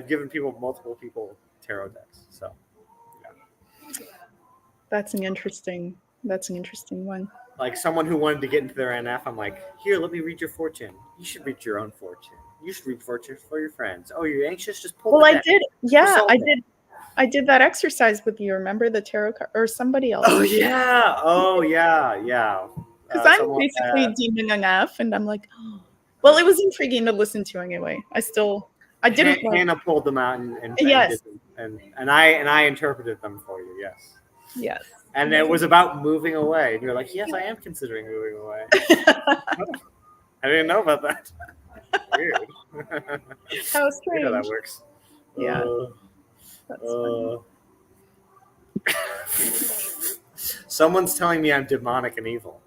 Speaker 1: given multiple people tarot decks. So yeah.
Speaker 2: That's an interesting one.
Speaker 1: Like someone who wanted to get into their NF, I'm like, here, let me read your fortune. You should read your own fortune. You should read fortunes for your friends. Oh, you're anxious? Just pull.
Speaker 2: Well, I did. Yeah, I did that exercise with you. Remember the tarot card or somebody else?
Speaker 1: Oh yeah.
Speaker 2: Because I'm basically demon NF, and I'm like, oh. Well, it was intriguing to listen to anyway. I didn't.
Speaker 1: Hannah pulled them out and
Speaker 2: yes,
Speaker 1: and I interpreted them for you. Yes.
Speaker 2: Yes.
Speaker 1: And it was about moving away, and you're like, yes, I am considering moving away. I didn't know about that. Weird.
Speaker 2: How strange.
Speaker 1: How that works.
Speaker 2: Yeah. That's
Speaker 1: funny. Someone's telling me I'm demonic and evil.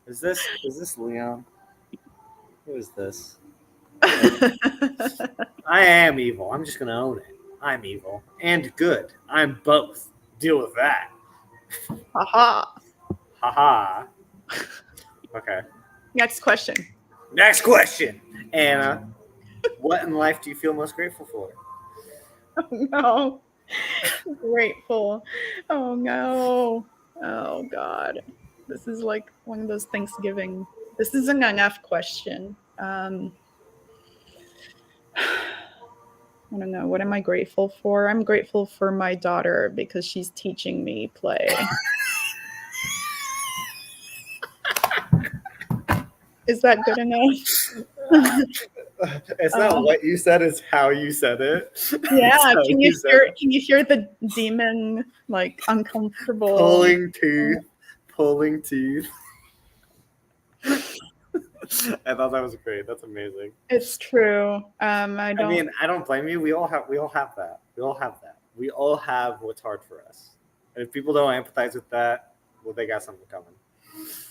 Speaker 1: Is this Leon? Who is this? I am evil. I'm just gonna own it. I'm evil and good. I'm both. Deal with that.
Speaker 2: Haha.
Speaker 1: Haha. Okay.
Speaker 2: Next question.
Speaker 1: Anna, what in life do you feel most grateful for?
Speaker 2: Oh no. Grateful. Oh no. Oh God. This is like one of those Thanksgiving. This is an NF question. I don't know. What am I grateful for? I'm grateful for my daughter because she's teaching me play. Is that good enough?
Speaker 1: It's not what you said, it's how you said it.
Speaker 2: Yeah, can you hear the demon uncomfortable
Speaker 1: pulling teeth? I thought that was great. That's amazing.
Speaker 2: It's true. I
Speaker 1: don't blame you. We all have that. We all have what's hard for us. And if people don't empathize with that, well, they got something coming.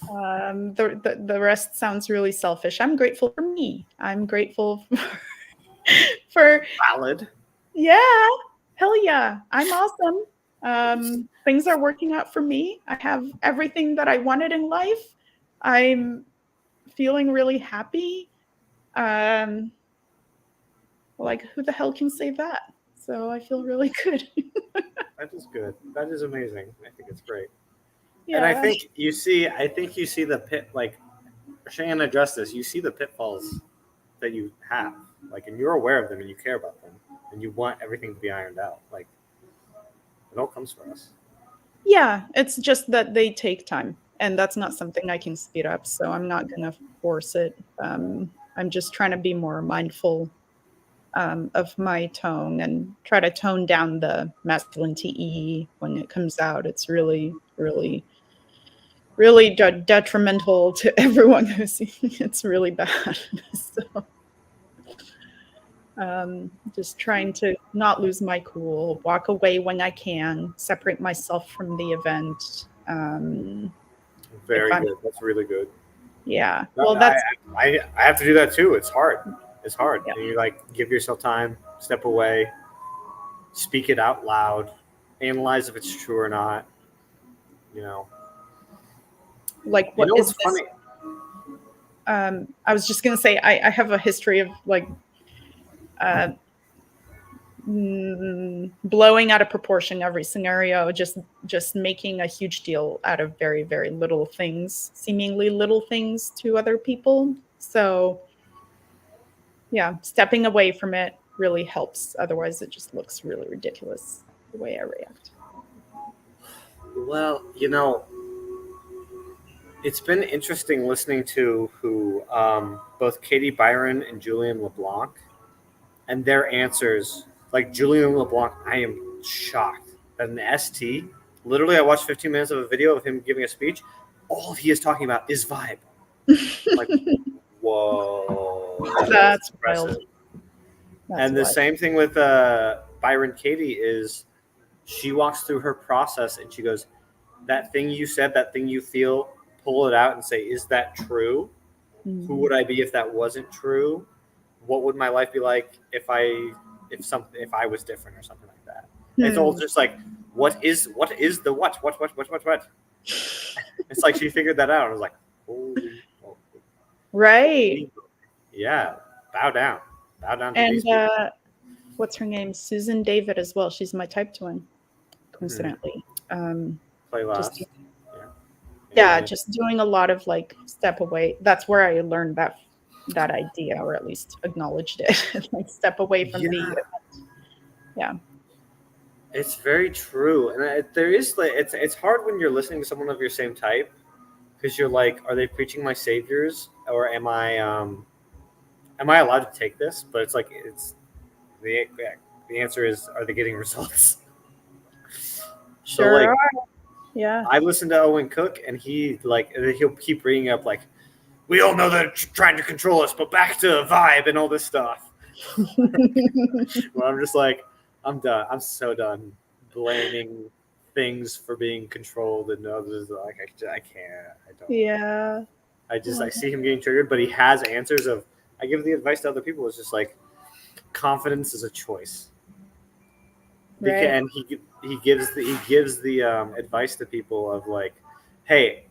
Speaker 2: The rest sounds really selfish. I'm grateful for me. I'm grateful for
Speaker 1: Valid.
Speaker 2: yeah, hell yeah. I'm awesome. Things are working out for me. I have everything that I wanted in life. I'm feeling really happy. Um, like who the hell can say that? So I feel really good.
Speaker 1: That is good. That is amazing. I think it's great. And
Speaker 2: Yeah.
Speaker 1: I think you see the pit, like, Shannon addressed this, you see the pitfalls that you have. Like, and you're aware of them and you care about them and you want everything to be ironed out. Like, it all comes for us.
Speaker 2: Yeah, it's just that they take time, and that's not something I can speed up, so I'm not gonna force it. I'm just trying to be more mindful of my tone and try to tone down the masculine TE when it comes out. It's really, really, really detrimental to everyone who's it's really bad. So just trying to not lose my cool, walk away when I can, separate myself from the event. If
Speaker 1: Very
Speaker 2: I'm,
Speaker 1: good. That's really good.
Speaker 2: yeah, well,
Speaker 1: I,
Speaker 2: that's,
Speaker 1: I have to do that too. It's hard. It's hard.
Speaker 2: yeah,
Speaker 1: And you like give yourself time, step away, speak it out loud, analyze if it's true or not. You know,
Speaker 2: like,
Speaker 1: you
Speaker 2: what
Speaker 1: know
Speaker 2: is
Speaker 1: what's
Speaker 2: this?
Speaker 1: funny?
Speaker 2: I was just going to say, I have a history of like uh, blowing out of proportion every scenario, just making a huge deal out of very, very little things, seemingly little things to other people. So yeah, stepping away from it really helps. Otherwise, it just looks really ridiculous the way I react.
Speaker 1: Well, it's been interesting listening to who both Katie Byron and Julian LeBlanc and their answers. Like Julian LeBlanc, I am shocked that an ST. Literally, I watched 15 minutes of a video of him giving a speech. All he is talking about is vibe. Like, whoa, that's
Speaker 2: That's wild.
Speaker 1: impressive.
Speaker 2: That's
Speaker 1: And the
Speaker 2: wild.
Speaker 1: same thing with Byron Katie is she walks through her process and she goes, that thing you said, that thing you feel, pull it out and say, is that true? Who would I be if that wasn't true? What would my life be like if I was different or something like that? And it's all just like, what is the what? It's like she figured that out. I was like, holy,
Speaker 2: Right.
Speaker 1: yeah, bow down to
Speaker 2: And
Speaker 1: these people.
Speaker 2: what's her name? Susan David as well. She's my type twin,
Speaker 1: Mm-hmm.
Speaker 2: coincidentally.
Speaker 1: Play
Speaker 2: Just
Speaker 1: last,
Speaker 2: yeah,
Speaker 1: yeah.
Speaker 2: just doing a lot of like step away. That's where I learned that idea, or at least acknowledged it. Like step away from the
Speaker 1: Yeah,
Speaker 2: yeah.
Speaker 1: it's very true, and there is like it's hard when you're listening to someone of your same type because you're like, are they preaching my saviors or am I allowed to take this? But it's like it's the answer is, are they getting results? So
Speaker 2: Sure
Speaker 1: like,
Speaker 2: are. Yeah.
Speaker 1: I listen to Owen Cook, and he'll keep bringing up like, we all know they're trying to control us, but back to vibe and all this stuff. Well, I'm just like, I'm done. I'm so done blaming things for being controlled and others. Like, I can't. I don't.
Speaker 2: Yeah.
Speaker 1: I see him getting triggered, but he has answers of. I give the advice to other people. It's just like confidence is a choice.
Speaker 2: Right.
Speaker 1: And he gives the advice to people of like, hey,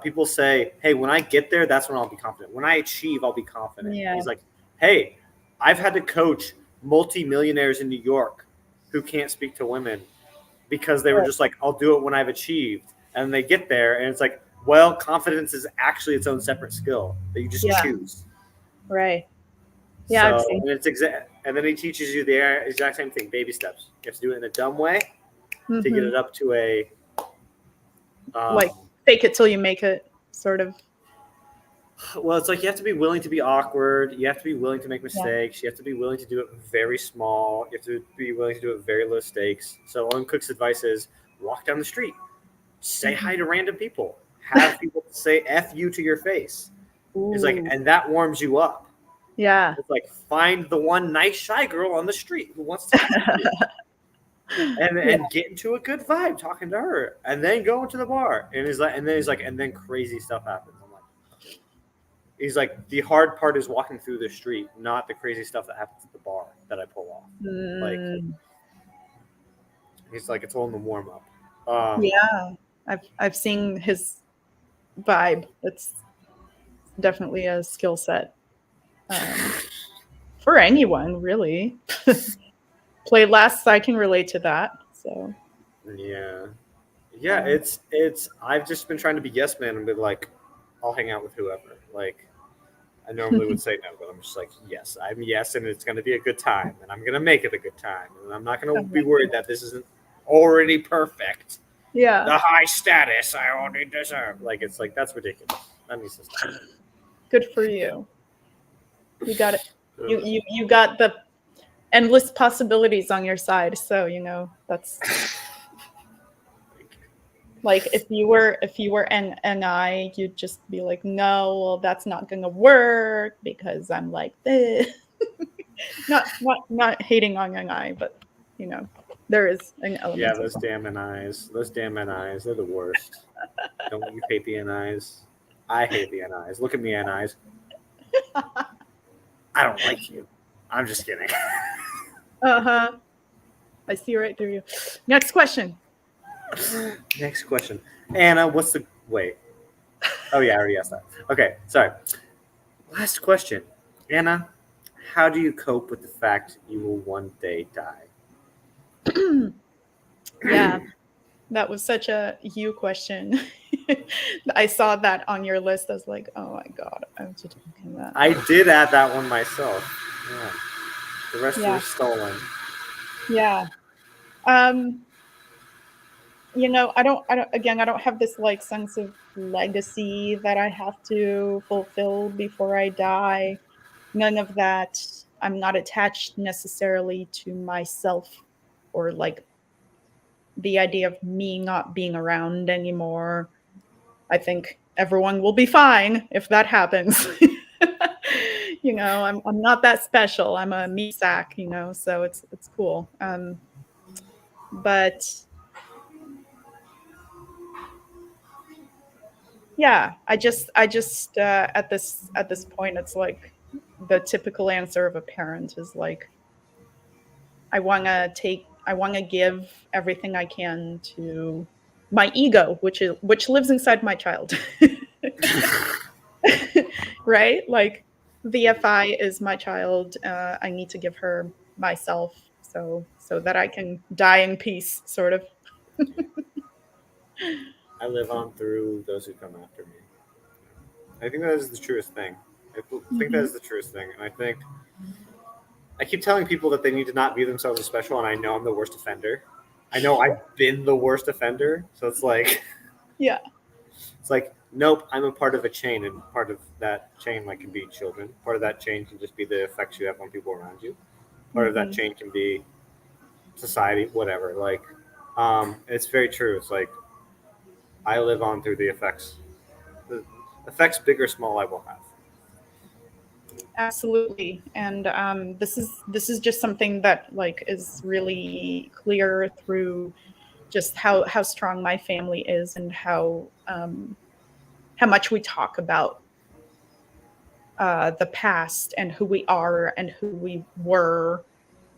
Speaker 1: people say, hey, when I get there, that's when I'll be confident. When I achieve, I'll be confident.
Speaker 2: Yeah.
Speaker 1: He's like, hey, I've had to coach multimillionaires in New York who can't speak to women because they were just like, I'll do it when I've achieved, and they get there, and it's like, well, confidence is actually its own separate skill that you just
Speaker 2: Yeah.
Speaker 1: choose.
Speaker 2: Right. Yeah, I've
Speaker 1: So,
Speaker 2: seen.
Speaker 1: and then he teaches you the exact same thing, baby steps. You have to do it in a dumb way to get
Speaker 2: Mhm.
Speaker 1: it up to a
Speaker 2: Like
Speaker 1: um,
Speaker 2: fake it till you make it, sort of.
Speaker 1: well, it's like you have to be willing to be awkward. You have to be willing to make
Speaker 2: Yeah.
Speaker 1: mistakes. You have to be willing to do it very small. You have to be willing to do it very low stakes. So Owen Cook's advice is walk down the street, say hi to random people, have people say "f you" to your face. It's like,
Speaker 2: Ooh.
Speaker 1: and that warms you up.
Speaker 2: Yeah.
Speaker 1: It's like find the one nice shy girl on the street who wants to talk to you. and get into a good vibe talking to her, and then go into the bar. And then crazy stuff happens. I'm like, he's like, the hard part is walking through the street, not the crazy stuff that happens at the bar that I pull off. Like,
Speaker 2: Mm,
Speaker 1: he's like, it's all in the warm up.
Speaker 2: yeah, I've seen his vibe. It's definitely a skill set for anyone, really. Play less, I can relate to that. So
Speaker 1: Yeah, yeah. It's. I've just been trying to be yes man and be like, I'll hang out with whoever. Like, I normally would say no, but I'm just like, yes, I'm yes, and it's going to be a good time, and I'm going to make it a good time, and I'm not going to be worried that this isn't already perfect.
Speaker 2: yeah,
Speaker 1: The high status I already deserve. Like, it's like, that's ridiculous. That needs to stop.
Speaker 2: good for you. You got it. You got the endless possibilities on your side. So that's like if you were an I, you'd just be like, no, well, that's not gonna work because I'm like this. not hating on an I, but there is an element.
Speaker 1: Yeah, those damn NIs. Those damn NIs. They're the worst. Don't you hate the NIs? I hate the NIs. Look at me, NIs. I don't like you. I'm just kidding.
Speaker 2: Uh-huh. I see right through you. Next question.
Speaker 1: Next question. Anna, what's the... Wait. Oh, yeah, I already asked that. Okay, sorry. Last question. Anna, how do you cope with the fact you will one day die?
Speaker 2: Yeah, that was such a you question. I saw that on your list. I was like, oh my God, I'm just talking that.
Speaker 1: I did add that one myself. Yeah. The rest were stolen.
Speaker 2: Yeah. I don't have this like sense of legacy that I have to fulfill before I die. None of that. I'm not attached necessarily to myself or like the idea of me not being around anymore. I think everyone will be fine if that happens. I'm not that special. I'm a me sack, so it's cool. But yeah, I just at this point, it's like the typical answer of a parent is like, I want to give everything I can to my ego, which lives inside my child. Right? Like the FI is my child. I need to give her myself so that I can die in peace, sort of.
Speaker 1: I live on through those who come after me. I think that is the truest thing. I think that is the truest thing. And I keep telling people that they need to not view themselves as special, and I know I'm the worst offender. I know I've been the worst offender, so it's like,
Speaker 2: Yeah.
Speaker 1: it's like, nope, I'm a part of a chain, and part of that chain like can be children. Part of that chain can just be the effects you have on people around you. Part of that chain can be society, whatever. Like, it's very true. It's like I live on through the effects. The effects, big or small, I will have.
Speaker 2: Absolutely. And this is just something that like is really clear through just how strong my family is and how much we talk about the past and who we are and who we were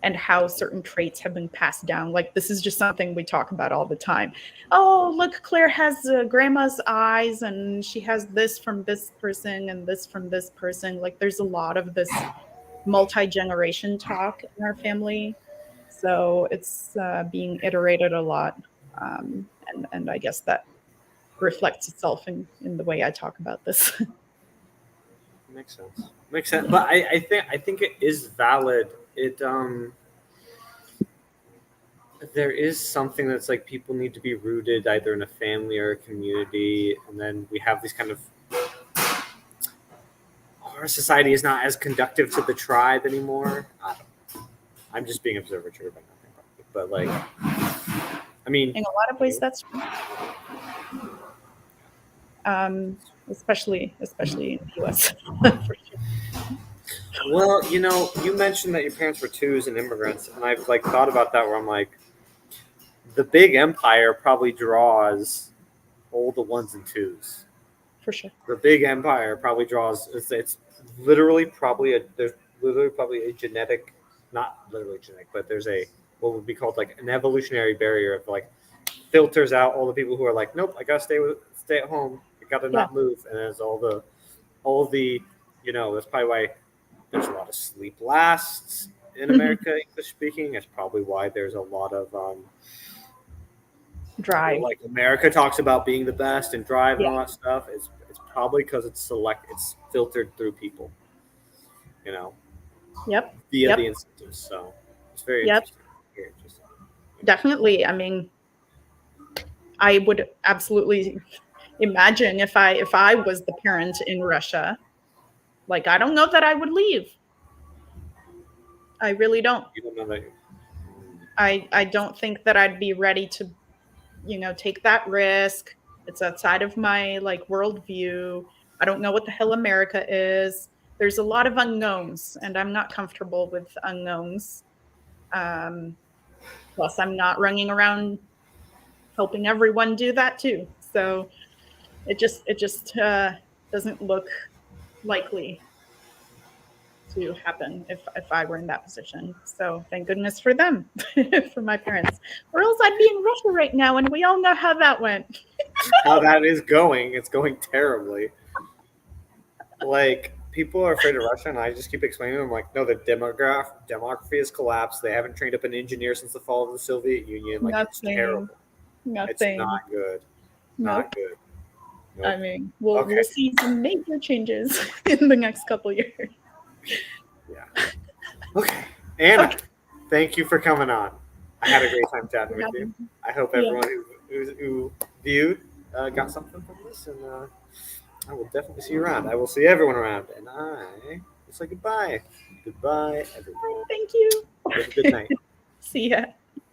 Speaker 2: and how certain traits have been passed down. Like this is just something we talk about all the time. Oh, look, Claire has grandma's eyes and she has this from this person and this from this person. Like there's a lot of this multi-generation talk in our family. So it's being iterated a lot. And I guess that reflects itself in the way I talk about this.
Speaker 1: Makes sense. Makes sense. But I think it is valid. There is something that's like people need to be rooted either in a family or a community, and then we have these kind of, our society is not as conductive to the tribe anymore. I don't know. I'm just being observatory about nothing, but like, I mean,
Speaker 2: in a lot of ways that's true. Especially in the US. For sure.
Speaker 1: Well, you mentioned that your parents were twos and immigrants, and I've like thought about that where I'm like, the big empire probably draws all the ones and twos.
Speaker 2: For sure.
Speaker 1: The big empire probably draws. It's literally probably there's literally probably a genetic, not literally genetic, but there's a what would be called like an evolutionary barrier of like filters out all the people who are like, nope, I gotta stay at home. I gotta
Speaker 2: Yeah.
Speaker 1: not move. And there's all the that's probably why there's a lot of sleep lasts in America, English speaking. That's probably why there's a lot of
Speaker 2: Drive.
Speaker 1: like America talks about being the best and drive and
Speaker 2: Yeah.
Speaker 1: all that stuff. It's probably because it's filtered through people,
Speaker 2: Yep.
Speaker 1: via
Speaker 2: Yep.
Speaker 1: the incentives. So it's very
Speaker 2: Yep.
Speaker 1: interesting. Very interesting.
Speaker 2: Definitely. I mean, I would absolutely imagine if I was the parent in Russia, like I don't know that I would leave. I really don't.
Speaker 1: You don't know that.
Speaker 2: I don't think that I'd be ready to, take that risk. It's outside of my like worldview. I don't know what the hell America is. There's a lot of unknowns, and I'm not comfortable with unknowns. Plus, I'm not running around helping everyone do that too. So it just doesn't look likely to happen if I were in that position. So thank goodness for them, for my parents. Or else I'd be in Russia right now, and we all know how that went.
Speaker 1: How that is going, it's going terribly. Like people are afraid of Russia, and I just keep explaining to them like, no, the demography has collapsed. They haven't trained up an engineer since the fall of the Soviet Union. Like it's terrible. It's
Speaker 2: Nothing.
Speaker 1: not good.
Speaker 2: Nope.
Speaker 1: Not good. Nope.
Speaker 2: I mean, we'll see some major changes in the next couple years.
Speaker 1: Yeah. Okay. Anna, thank you for coming on. I had a great time chatting with you. I hope everyone who viewed got something from this, and I will definitely see you around. I will see everyone around, and I will say goodbye. Goodbye, everyone.
Speaker 2: Thank you.
Speaker 1: Have a good night.
Speaker 2: See ya.